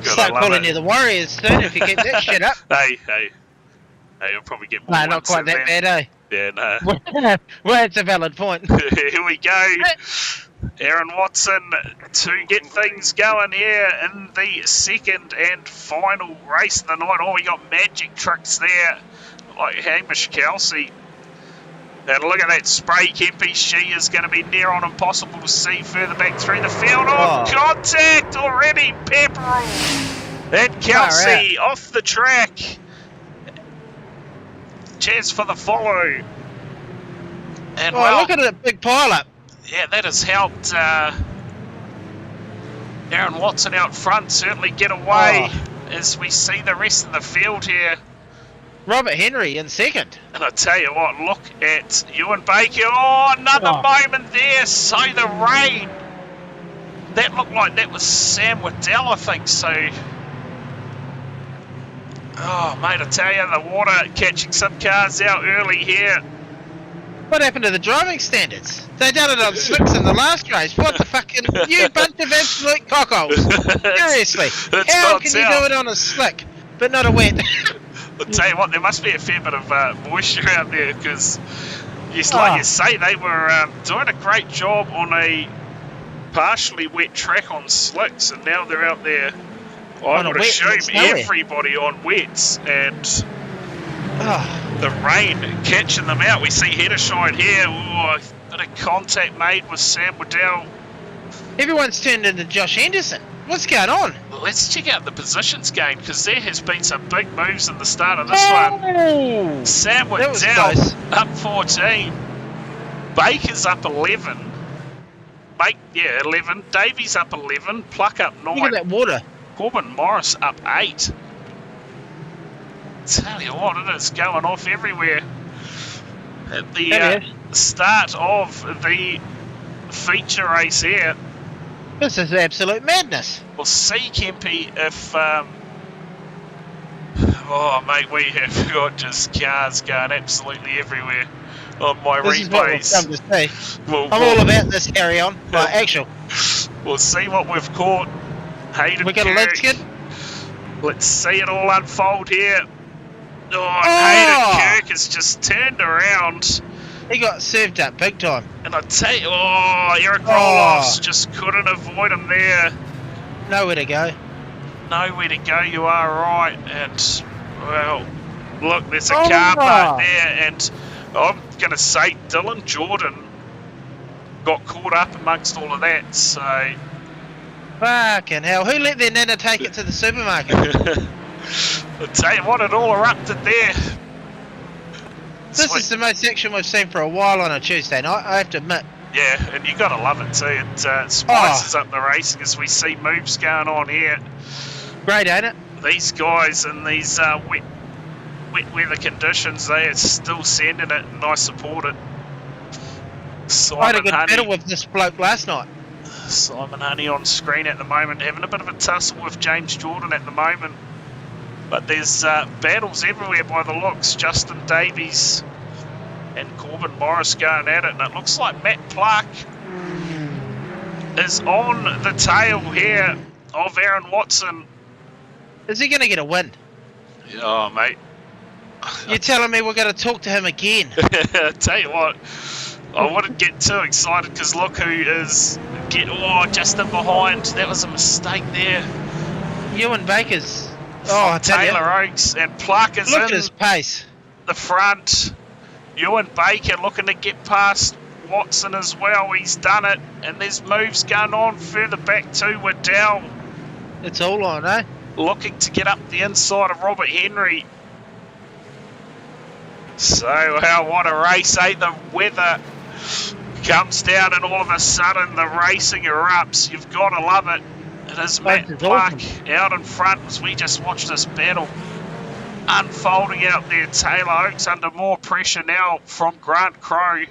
Start love calling it. you the Warriors soon if you keep that shit up. Hey, I'll probably get more. No, not quite that bad, eh? Yeah, no. Well, that's a valid point. Here we go. Aaron Watson to get things going here in the second and final race of the night. Oh, we got magic tricks there, like Hamish Kelsey. And look at that spray, Kempe. She is going to be near on impossible to see further back through the field. Oh, contact already, Pepperell. And Kelsey off the track. Chance for the follow. And Oh, look at that big pile up. yeah, that has helped Aaron Watson out front, certainly get away Oh. as we see the rest of the field here. Robert Henry in second. And I tell you what, look at Ewan Baker. Oh, another Oh. moment there. So the rain. That looked like that was Sam Waddell, I think. So, oh, mate, I tell you, the water catching some cars out early here. What happened to the driving standards? They done it on slicks in the last race. What the fucking... You bunch of absolute cockles. Seriously. It's How not can out. you do it on a slick, but not a wet? I'll tell you what, there must be a fair bit of moisture out there because, yes, like you say, they were doing a great job on a partially wet track on slicks, and now they're out there. I On a would wet, assume it's nowhere. everybody on wets, and Oh, the rain catching them out. We see Heddershide here. Oh, bit of contact made with Sam Waddell. everyone's turned into Josh Anderson. What's going on? Let's check out the positions game because there has been some big moves in the start of this one. Oh! Sam That was Waddell close. up 14. Baker's up 11. 11. Davies up 11. Pluck up 9. Look at that water. Corbin Morris up 8. Tell you what, it is going off everywhere. At the Yeah. start of the feature race here. This is absolute madness. We'll see, Kempy, if... oh, mate, we have got just cars going absolutely everywhere on my This is what we've replays. come to see. We'll, I'm all about this carry on. Like, actual. we'll see what we've caught. Hayden We got a Kirk. lead skid. Let's see it all unfold here. Oh, Oh! Hayden Kirk has just turned around. He got served up big time. And I tell you, Eric Oh. Roloffs just couldn't avoid him there. Nowhere to go. Nowhere to go, you are right. And, well, look, there's a Oh. car park there. And I'm going to say Dylan Jordan got caught up amongst all of that. So, Fucking hell. Who let their nana take it to the supermarket? I'll tell you what, it all erupted there. This Sweet. is the most action we've seen for a while on a Tuesday night, I have to admit. Yeah, and you got to love it too. It spices up the racing as we see moves going on here. Great, ain't it? These guys in these wet weather conditions, they are still sending it, and I support it. I had a Simon good battle Honey, with this bloke last night. Simon Honey on screen at the moment, having a bit of a tussle with James Jordan at the moment. But there's battles everywhere by the looks. Justin Davies and Corbin Morris going at it, and it looks like Matt Clark is on the tail here of Aaron Watson. Is he going to get a win? Oh, mate. You're telling me we're going to talk to him again? I tell you what, I wouldn't get too excited because look who is just in behind. That was a mistake there. Ewan Baker's. Oh, I tell Taylor you. Oakes and Pluck is Look at in his pace. the front. Ewan Baker looking to get past Watson as well. He's done it, and there's moves going on further back to Waddell, It's all on, eh? looking to get up the inside of Robert Henry. So, what a race, eh? The weather comes down, and all of a sudden the racing erupts. You've got to love it. It is Matt is Clark awesome. out in front as we just watched this battle unfolding out there. Taylor Oakes under more pressure now from Grant Crow.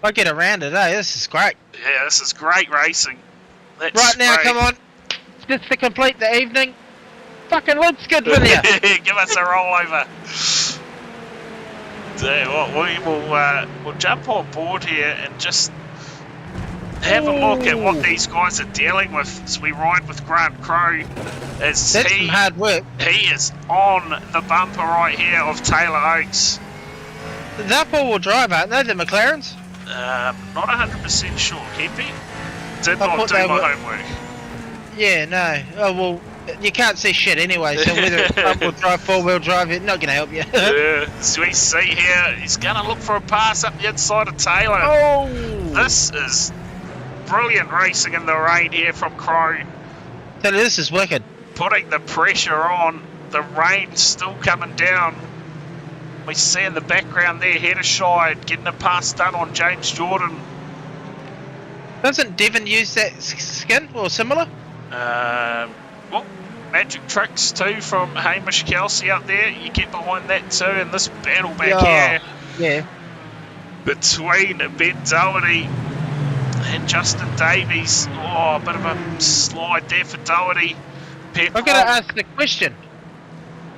I get around it, eh? This is great. Yeah, this is great racing. That's Right now, great. come on. Just to complete the evening. Fucking let's get with you. Give us a rollover. So what, we'll jump on board here and just have a look at what these guys are dealing with as we ride with Grant Crow. As That's some hard work. he is on the bumper right here of Taylor Oakes. They're four-wheel drive, aren't they, the McLarens? Not 100% sure, Kempy. Did I not thought do they my were- homework. Yeah, no. Oh, well, you can't see shit anyway, so whether it's front-wheel drive, four-wheel drive, it's not going to help you. So we see here, he's going to look for a pass up the inside of Taylor. Oh! This is brilliant racing in the rain here from Crow. Tell you, this is wicked. Putting the pressure on. The rain still coming down. We see in the background there, Heddershide getting a pass done on James Jordan. Doesn't Devon use that skin or similar? Well, magic tricks too from Hamish Kelsey out there. You get behind that too, and this battle back here Yeah. between Ben Doherty and Justin Davies. Oh, a bit of a slide there for Doherty. I've got to ask the question.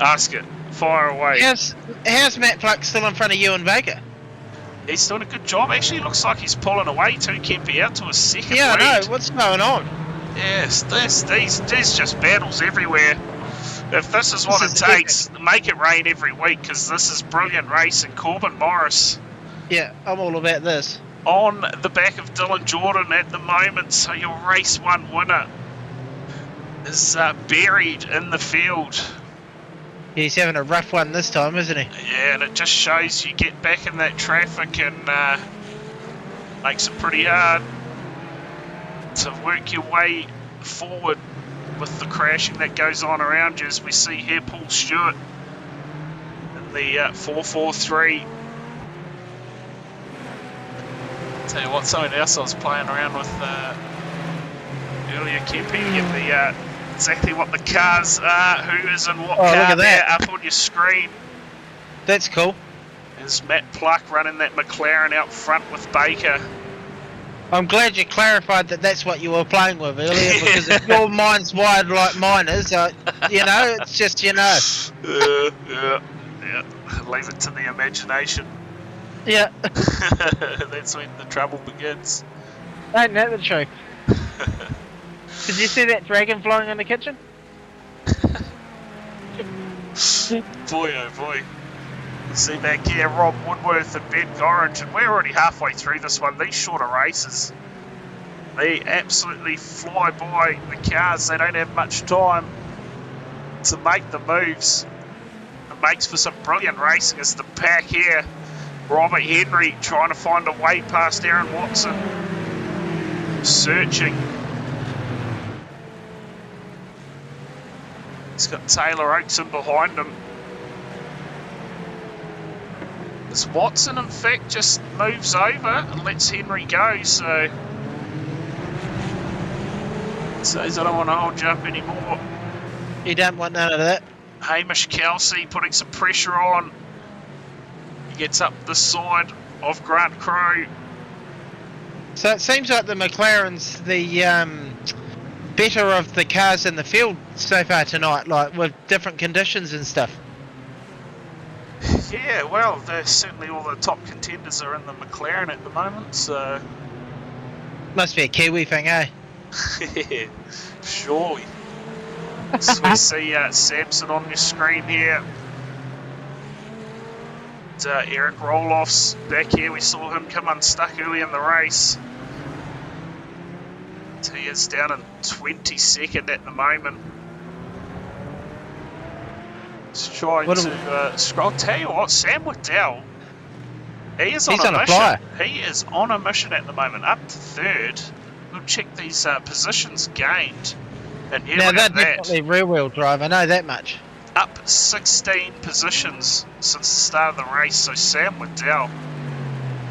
Ask it. Fire away. How's Matt Pluck still in front of you and Baker? He's doing a good job. Actually, looks like he's pulling away too. Kempy out to a second Yeah, lead. I know. What's going on? Yes, there's just battles everywhere. If this is what it takes, make it rain every week, because this is brilliant racing. Corbin Morris Yeah, I'm all about this. on the back of Dylan Jordan at the moment, so your race 1 winner is buried in the field. He's having a rough one this time, isn't he? Yeah, and it just shows you get back in that traffic and makes it pretty hard to work your way forward with the crashing that goes on around you, as we see here Paul Stewart in the 443. Tell you what, something else I was playing around with earlier, Kempy, to get the exactly what the cars are, who is in what car there up on your screen. That's cool. There's Matt Pluck running that McLaren out front with Baker. I'm glad you clarified that that's what you were playing with earlier, because if your mind's wide like mine is, you know, it's just, you know. Yeah. Leave it to the imagination. Yeah. That's when the trouble begins. Ain't that the truth? Did you see that dragon flying in the kitchen? Boy, oh boy. See back here, Rob Woodworth and Ben Gorringe, and we're already halfway through this one. These shorter races, they absolutely fly by the cars. They don't have much time to make the moves. It makes for some brilliant racing as the pack here. Robert Henry trying to find a way past Aaron Watson. Searching. He's got Taylor Oakson behind him. As Watson, in fact, just moves over and lets Henry go, so says, I don't want to hold you up anymore. You don't want none of that. Hamish Kelsey putting some pressure on. He gets up the side of Grant Crowe. So it seems like the McLaren's the better of the cars in the field so far tonight, like with different conditions and stuff. Yeah, well, certainly all the top contenders are in the McLaren at the moment, so Must be a Kiwi thing, eh? surely. So we see Samson on your screen here. And, Eric Roloff's back here. We saw him come unstuck early in the race. So he is down in 22nd at the moment. Just trying to scroll. Tell you what, Sam Waddell, he's on a mission. flyer. He is on a mission at the moment, up to third. We'll check these positions gained. And yeah, Now look they're at that. definitely rear-wheel drive, I know that much. Up 16 positions since the start of the race, so Sam Waddell,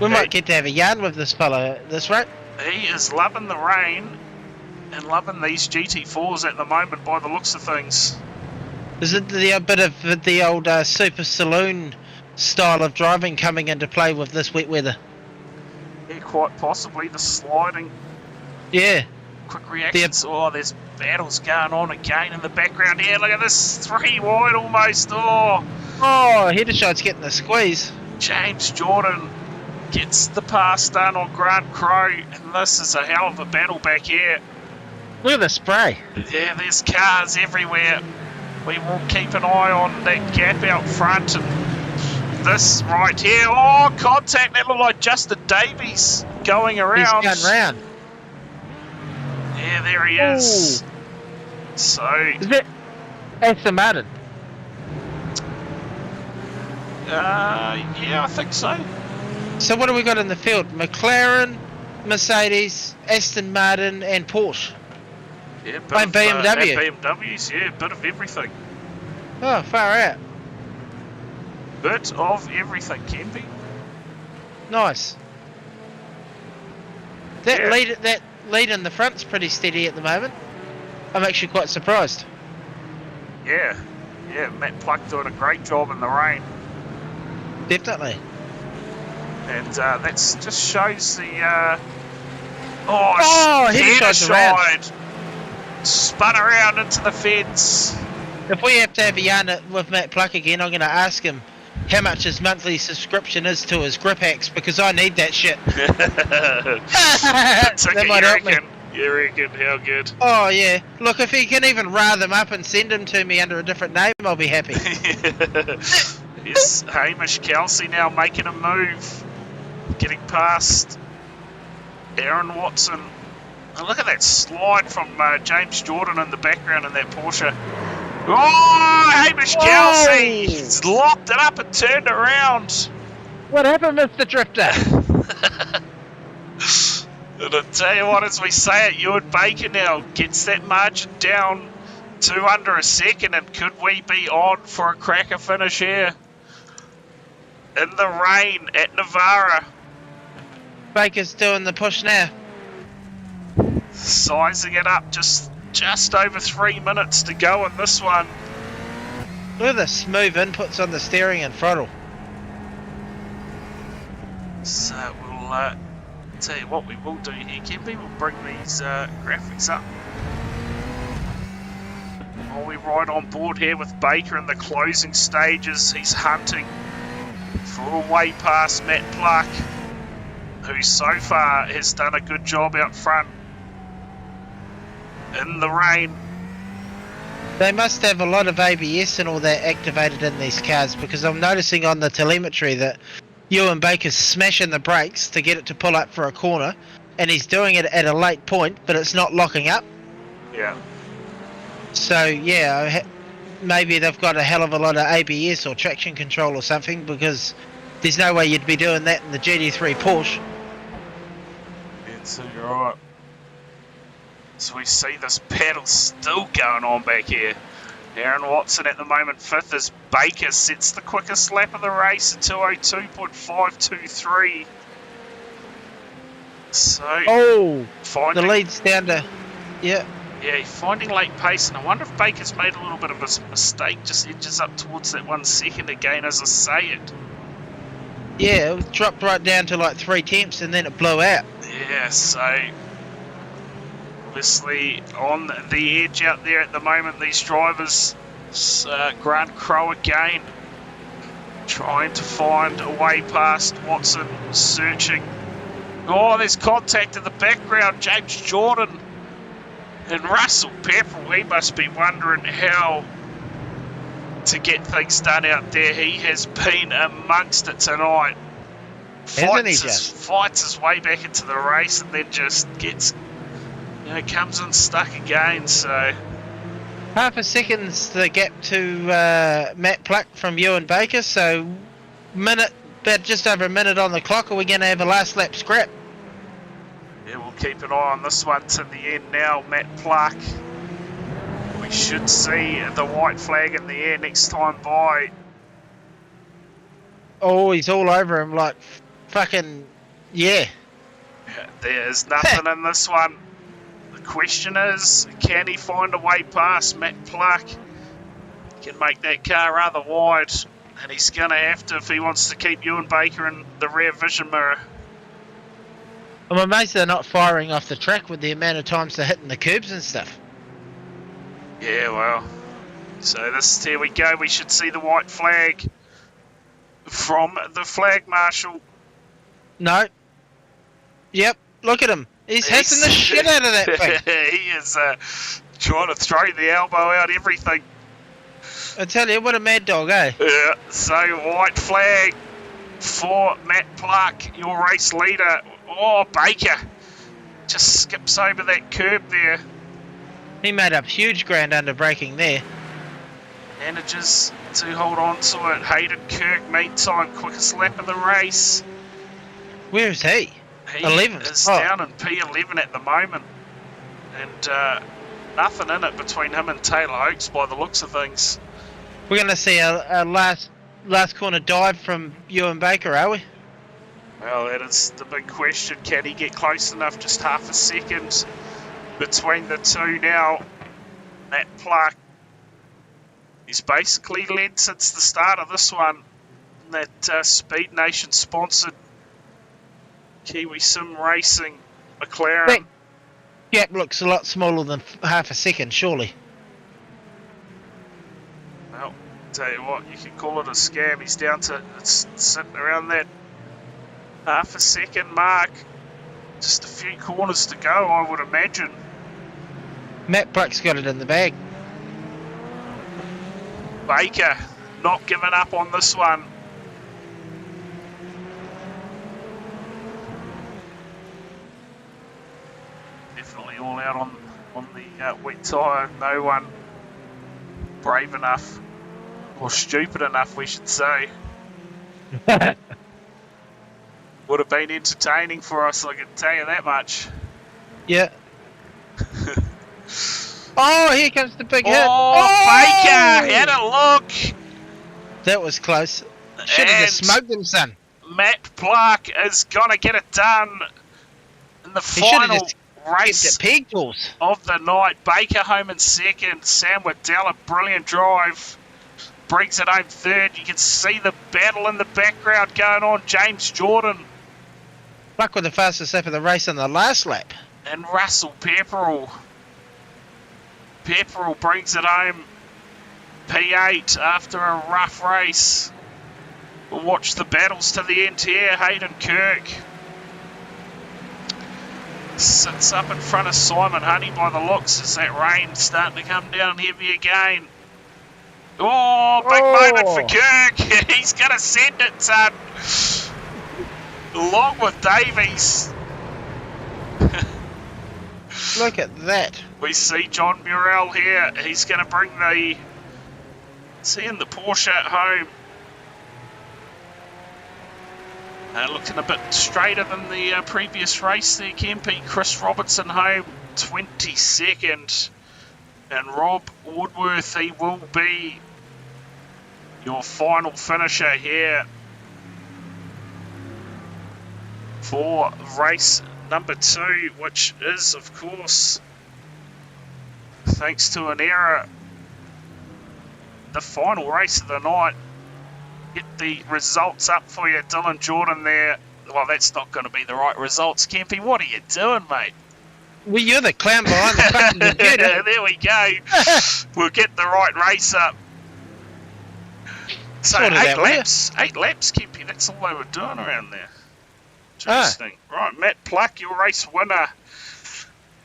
We might get to have a yarn with this fella at this rate. he is loving the rain and loving these GT4s at the moment by the looks of things. Is it a bit of the old super saloon style of driving coming into play with this wet weather? Yeah, quite possibly. The sliding, Yeah. quick reactions. Oh, there's battles going on again in the background here. Look at this, 3 wide almost. Oh, Oh, header shot's getting the squeeze. James Jordan gets the pass done on Grant Crowe, and this is a hell of a battle back here. Look at the spray. Yeah, there's cars everywhere. We will keep an eye on that gap out front, and this right here. Oh, contact. That looked like Justin Davies going around. He's going round. Yeah, there he is. Ooh. So, Is it Aston Martin? yeah, I think so. So what do we got in the field? McLaren, Mercedes, Aston Martin and Porsche. Yeah, bit And of, BMW. and BMWs, yeah, bit of everything. Oh, far out. Bit of everything, Kempy. Nice. That Yeah. lead in the front's pretty steady at the moment. I'm actually quite surprised. Yeah, Matt Pluck doing a great job in the rain. Definitely. And that's just shows the header shides around. Spun around into the fence. If we have to have a yarn with Matt Pluck again, I'm going to ask him how much his monthly subscription is to his grip hacks, because I need that shit. That might help me. You reckon? How good? Oh yeah. Look, if he can even rar them up and send them to me under a different name, I'll be happy. Yes, Hamish Kelsey now making a move, getting past Aaron Watson. And look at that slide from James Jordan in the background in that Porsche. Oh, Hamish Kelsey! He's locked it up and turned around. What happened, Mr. Drifter? And I'll tell you what, as we say it, Ewan Baker now gets that margin down to under a second, and could we be on for a cracker finish here? In the rain at Navarra. Baker's doing the push now. Sizing it up, just over 3 minutes to go in this one. Look at the smooth inputs on the steering and throttle. So we'll tell you what we will do here, Kempy. We'll bring these graphics up while we ride on board here with Baker in the closing stages. He's hunting for a way past Matt Pluck, who so far has done a good job out front in the rain. They must have a lot of ABS and all that activated in these cars, because I'm noticing on the telemetry that Ewan Baker's smashing the brakes to get it to pull up for a corner, and he's doing it at a late point, but it's not locking up. Yeah. So yeah, maybe they've got a hell of a lot of ABS or traction control or something, because there's no way you'd be doing that in the GT3 Porsche. Yeah, so you're right. So we see this battle still going on back here. Aaron Watson at the moment 5th as Baker sets the quickest lap of the race at 2:02.523. So the lead's down to yeah, finding late pace, and I wonder if Baker's made a little bit of a mistake, just edges up towards that 1 second again as I say it. Yeah, it dropped right down to like 3 tenths and then it blew out. Yeah, so obviously on the edge out there at the moment, these drivers. Grant Crow again, trying to find a way past Watson, searching. Oh, there's contact in the background, James Jordan and Russell Pepperell. He must be wondering how to get things done out there. He has been amongst it tonight. Fights his way back into the race, and then just gets, comes unstuck again. So half a second's the gap to Matt Pluck from Ewan Baker. So about just over a minute on the clock. Are we going to have a last lap scrap? Yeah, we'll keep an eye on this one to the end now. Matt Pluck. We should see the white flag in the air next time by. Oh, he's all over him like fucking, yeah. There's nothing in this one. The question is, can he find a way past Matt Pluck? He can make that car rather wide, and he's going to have to if he wants to keep Ewan Baker in the rear vision mirror. I'm amazed they're not firing off the track with the amount of times they're hitting the curbs and stuff. Yeah, well, so here we go. We should see the white flag from the flag marshal. No. Yep, look at him. He's hissing the shit out of that thing. He is trying to throw the elbow out, everything. I tell you, what a mad dog, eh? Yeah, so white flag for Matt Pluck, your race leader. Oh, Baker just skips over that curb there. He made up huge ground under braking there. Manages to hold on to it. Hayden Kirk, meantime, quickest lap of the race. Where is he? He 11th. is down in P11 at the moment. And nothing in it between him and Taylor Oakes by the looks of things. We're going to see a last corner dive from Ewan Baker, are we? Well, that is the big question. Can he get close enough? Just half a second between the two now. Matt Pluck. He's basically led since the start of this one. That Speed Nation sponsored Kiwi Sim Racing McLaren. That gap looks a lot smaller than half a second, surely. Well, tell you what, you can call it a scam. He's down to sitting around that half a second mark. Just a few corners to go, I would imagine. Matt Pluck's got it in the bag. Baker not giving up on this one. Definitely all out on the wet tyre. No one brave enough, or stupid enough, we should say. Would have been entertaining for us, I can tell you that much. Yeah. Oh, here comes the big hit. Baker had a look. That was close. Should have just smoked him, son. Matt Pluck is going to get it done in the final race of the night. Baker home in second. Sam Waddell, a brilliant drive. Brings it home third. You can see the battle in the background going on. James Jordan. Pluck with the fastest lap of the race on the last lap. And Russell Pepperell. Pepperell brings it home. P8 after a rough race. We'll watch the battles to the end here. Hayden Kirk sits up in front of Simon Honey by the looks as that rain starting to come down heavy again. Oh, big moment for Kirk. He's going to send it, son. Along with Davies. Look at that. We see John Murrell here. He's going to bring the Porsche home. Looking a bit straighter than the previous race there, Kempy. Chris Robertson home, 22nd. And Rob Woodworth, he will be your final finisher here for race number 2, which is, of course, thanks to an error, the final race of the night. Get the results up for you. Dylan Jordan there. Well, that's not going to be the right results, Kempy. What are you doing, mate? Well, you're the clown behind the fucking computer. There we go. We'll get the right race up. So 8 laps, Kempy. That's all they were doing around there. Interesting. Right, Matt Pluck, your race winner.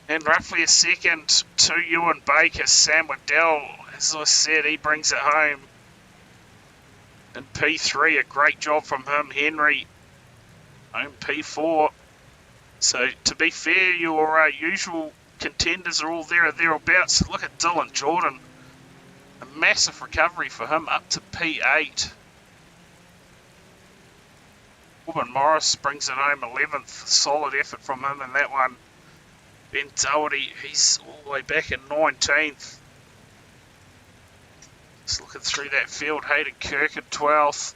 And roughly a second to Ewan Baker. Sam Waddell, as I said, he brings it home. And P3, a great job from him. Henry, home P4. So, to be fair, your usual contenders are all there or thereabouts. Look at Dylan Jordan. A massive recovery for him, up to P8. Corbin Morris brings it home 11th. Solid effort from him in that one. Ben Doherty, he's all the way back in 19th. Just looking through that field, Hayden Kirk at 12th.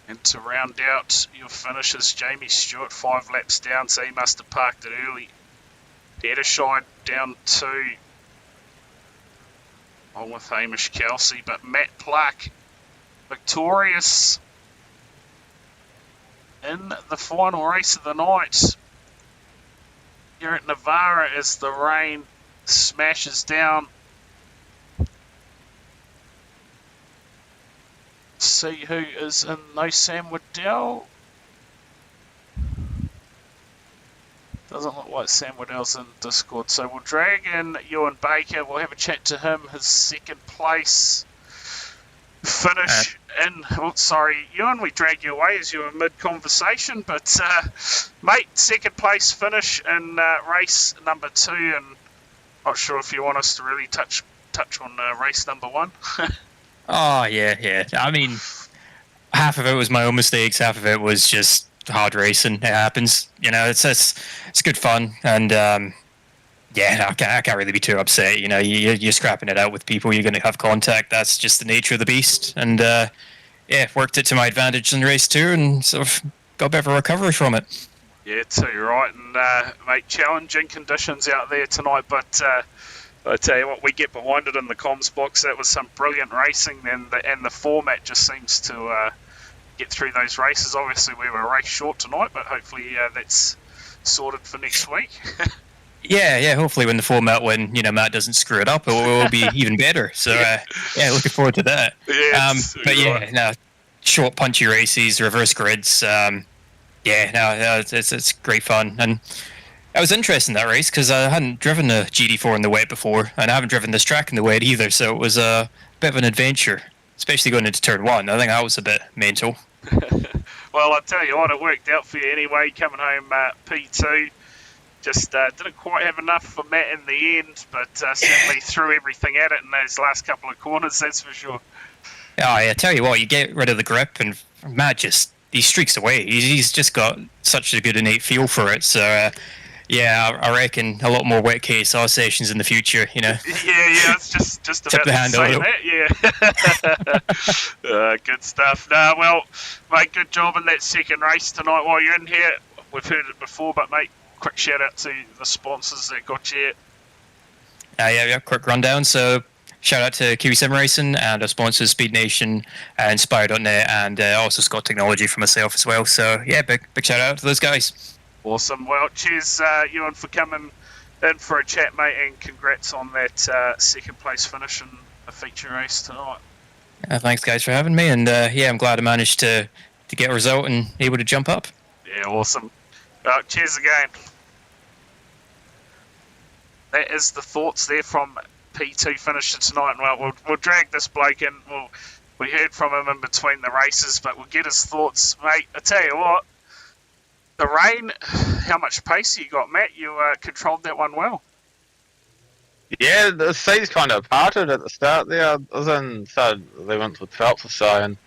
And to round out your finishes, Jamie Stewart 5 laps down, so he must have parked it early. Ederscheid down 2, along with Hamish Kelsey. But Matt Pluck, victorious in the final race of the night here at Navarra as the rain smashes down. See who is in. No Sam Waddell. Doesn't look like Sam Waddell's in Discord. So we'll drag in Ewan Baker. We'll have a chat to him. His second place finish in. Oh, sorry, Ewan, we dragged you away as you were mid-conversation. But, mate, second place finish in race number 2. And not sure if you want us to really touch on race number 1. Oh, yeah. I mean, half of it was my own mistakes, half of it was just hard racing. It happens. You know, it's good fun. And, I can't really be too upset. You know, you're scrapping it out with people. You're going to have contact. That's just the nature of the beast. And, worked it to my advantage in race 2 and sort of got a bit of a recovery from it. Yeah, too right, and mate, challenging conditions out there tonight, but I tell you what, we get behind it in the comms box. That was some brilliant racing, and the format just seems to get through those races. Obviously, we were a race short tonight, but hopefully that's sorted for next week. Yeah, hopefully when Matt doesn't screw it up, it will be even better. So, yeah, looking forward to that. Yeah, but yeah, right. No, short, punchy races, reverse grids. It's great fun. And it was interesting, that race, because I hadn't driven a GT4 in the wet before, and I haven't driven this track in the wet either, so it was a bit of an adventure, especially going into turn 1. I think that was a bit mental. Well, I'll tell you what, it worked out for you anyway, coming home P2. Just didn't quite have enough for Matt in the end, but certainly threw everything at it in those last couple of corners, that's for sure. Oh, yeah, I tell you what, you get rid of the grip, and Matt he streaks away. He's just got such a good innate feel for it, so... yeah, I reckon a lot more wet KSR sessions in the future, Yeah, it's just about to say that, yeah. Good stuff. Well, mate, good job in that second race tonight while you're in here. We've heard it before, but, mate, quick shout out to the sponsors that got you here. Quick rundown. So, shout out to Kiwi Sim Racing and our sponsors, Speed Nation and Inspire.net, and also Scott Technology for myself as well. So, yeah, big shout out to those guys. Awesome. Well, cheers, Ewan, for coming in for a chat, mate, and congrats on that second place finish in a feature race tonight. Thanks, guys, for having me, and I'm glad I managed to get a result and able to jump up. Yeah, awesome. Cheers again. That is the thoughts there from P2 finisher tonight. Well, we'll drag this bloke in. We heard from him in between the races, but we'll get his thoughts, mate. I tell you what. The rain, how much pace you got, Matt? You controlled that one well. Yeah, the seats kind of parted at the start there. I was in 11th or 12th or so, and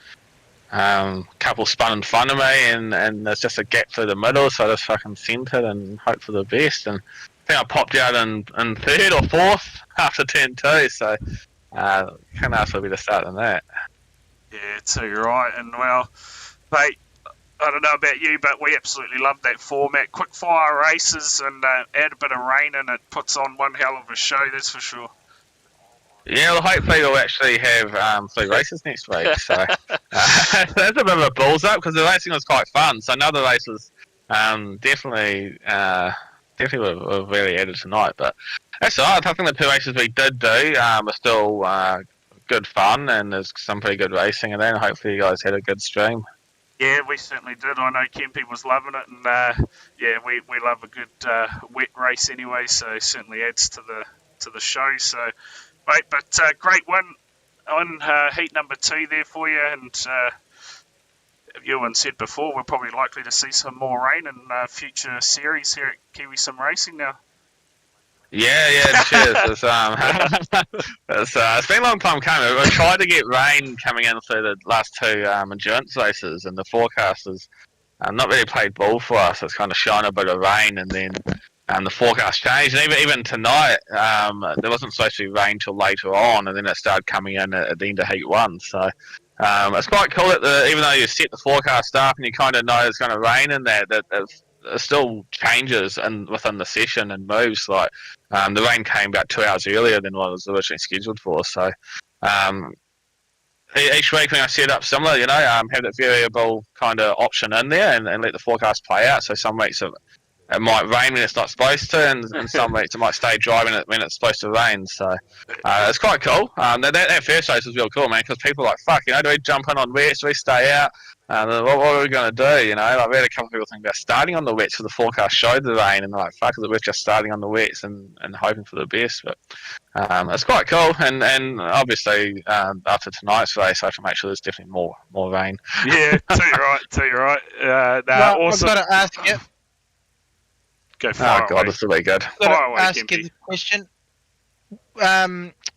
a couple spun in front of me, and there's just a gap through the middle, so I just fucking centered and hope for the best. And I think I popped out in 3rd or 4th after turn 2, so can't ask for a better start than that. Yeah, too right. And well, mate, I don't know about you, but we absolutely love that format. Quick fire races and add a bit of rain and it puts on one hell of a show, that's for sure. Yeah, well, hopefully we'll actually have 3 races next week. So that's a bit of a balls up because the racing was quite fun. So another race was definitely were really added tonight. But that's all right. I think the 2 races we did do were still good fun, and there's some pretty good racing in there. And hopefully you guys had a good stream. Yeah, we certainly did. I know Kempy was loving it, and we love a good wet race anyway. So it certainly adds to the show. So, mate, but great win on heat number 2 there for you. And Ewan said before, we're probably likely to see some more rain in future series here at Kiwi Sim Racing now. Yeah, cheers. It's been a long time coming. We tried to get rain coming in through the last 2 endurance races, and the forecasters not really played ball for us. It's kind of shone a bit of rain, and then the forecast changed. And even tonight, there wasn't supposed to be rain till later on, and then it started coming in at the end of heat 1. So it's quite cool that even though you set the forecast up and you kind of know it's going to rain in there, that it still changes within the session and moves. Like the rain came about 2 hours earlier than what it was originally scheduled for. So each week when I set up similar, have that variable kind of option in there and let the forecast play out. So some weeks it might rain when it's not supposed to, and some weeks it might stay dry when it's supposed to rain. So it's quite cool. That first race was real cool, man, because people are like, fuck, do we jump in on wets, do we stay out? What are we going to do? Like, we had a couple of people think about starting on the wets because the forecast showed the rain, and they're like, fuck, is it worth just starting on the wets and hoping for the best? But it's quite cool, and obviously after tonight's race, I have to make sure there's definitely more rain. Yeah, too right. Awesome. I've got to ask you. Go for it. Oh god, this will be good. I've got to ask you the question.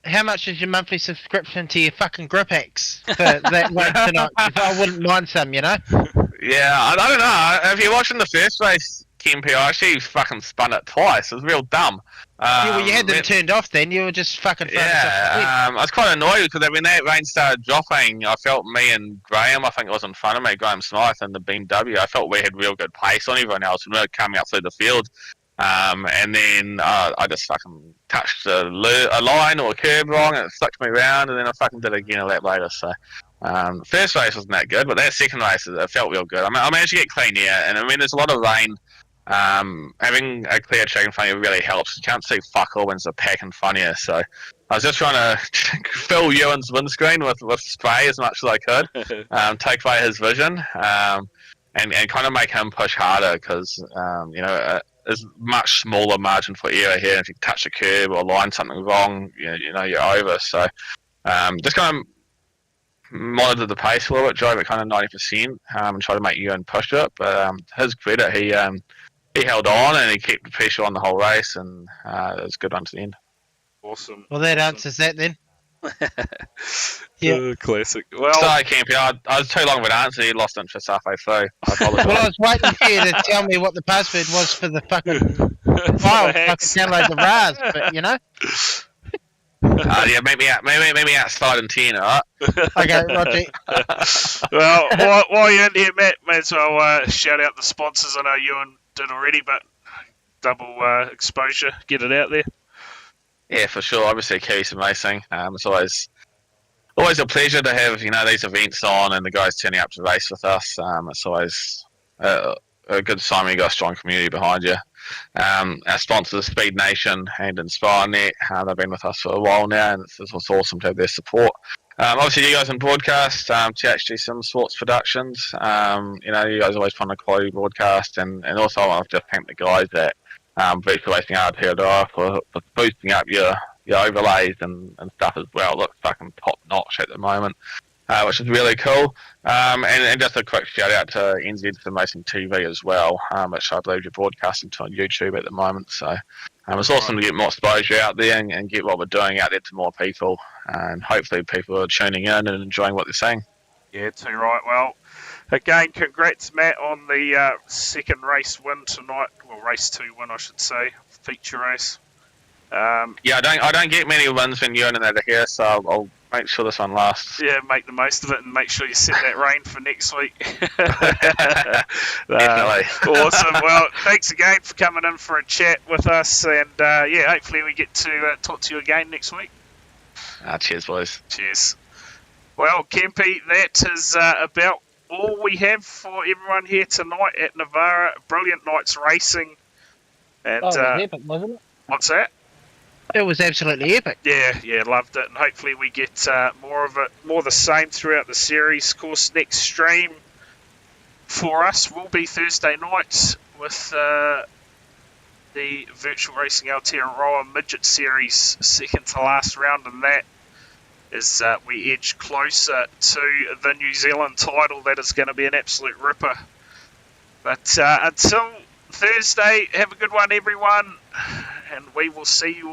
How much is your monthly subscription to your fucking grip hacks for that week tonight? I wouldn't mind some, Yeah, I don't know. If you're watching the first race Kempe, I actually fucking spun it twice. It was real dumb. Yeah, well, you had them turned off then. You were just fucking throwing us off the cliff. I was quite annoyed because when that rain started dropping, I felt me and Graham, I think it was in front of me, Graham Smythe in the BMW, I felt we had real good pace on everyone else and we were coming up through the field. And then I just fucking touched a line or a curb wrong and it flicked me around and then I fucking did it again a lap later. So first race wasn't that good, but that second race, it felt real good. I managed to get clean air, and I mean, there's a lot of rain. Having a clear track in front of you really helps. You can't see fuck all when there's a pack in front of you. So I was just trying to fill Ewan's windscreen with spray as much as I could, take away his vision, and kind of make him push harder because there's much smaller margin for error here. If you touch a curb or line something wrong, you know you're over. So just kind of monitored the pace a little bit, drove it kind of 90%, and tried to make Ewan push it. But his credit, he held on and he kept the pressure on the whole race, and it was a good run to the end. Awesome. Well, that answers that then. Yeah. Classic. Well, sorry, Campy, I was too long of an answer. You lost interest halfway through. I apologise. Well, I was waiting for you to tell me what the password was for the fucking file. Fucking download the RAS, but Yeah, maybe outside in 10, alright? Okay, Roger. well, while you're in here, Matt, may as well shout out the sponsors. I know Ewan did already, but double exposure, get it out there. Yeah, for sure. Obviously, KSR Racing. It's always a pleasure to have these events on and the guys turning up to race with us. It's always a good sign when you got a strong community behind you. Our sponsors, Speed Nation and InspireNet, they've been with us for a while now, and it's awesome to have their support. Obviously, you guys in broadcast, THG Sim Sports Productions. You guys always put on a quality broadcast, and also I want to just thank the guys at Virtual Racing RTR for boosting up your overlays and stuff as well. It looks fucking top notch at the moment, which is really cool. And just a quick shout out to NZ Sim Racing TV as well, which I believe you're broadcasting to on YouTube at the moment. So it's awesome to get more exposure out there and get what we're doing out there to more people, and hopefully people are tuning in and enjoying what they're seeing. Yeah, too right. Well, again, congrats, Matt, on the second race win tonight. Well, race 2 win, I should say, feature race. Yeah, I don't get many wins when you're in that are here, so I'll make sure this one lasts. Yeah, make the most of it and make sure you set that rain for next week. Definitely. Awesome. Well, thanks again for coming in for a chat with us, and hopefully we get to talk to you again next week. Cheers, boys. Cheers. Well, Kempe, that is about all we have for everyone here tonight at Navarra. Brilliant night's racing. And it was epic, wasn't it? What's that? It was absolutely epic. Yeah, loved it, and hopefully we get more of the same throughout the series. Of course, next stream for us will be Thursday night with the Virtual Racing Aotearoa Midget Series, second to last round, and that is we edge closer to the New Zealand title. That is going to be an absolute ripper. But until Thursday, have a good one, everyone, and we will see you all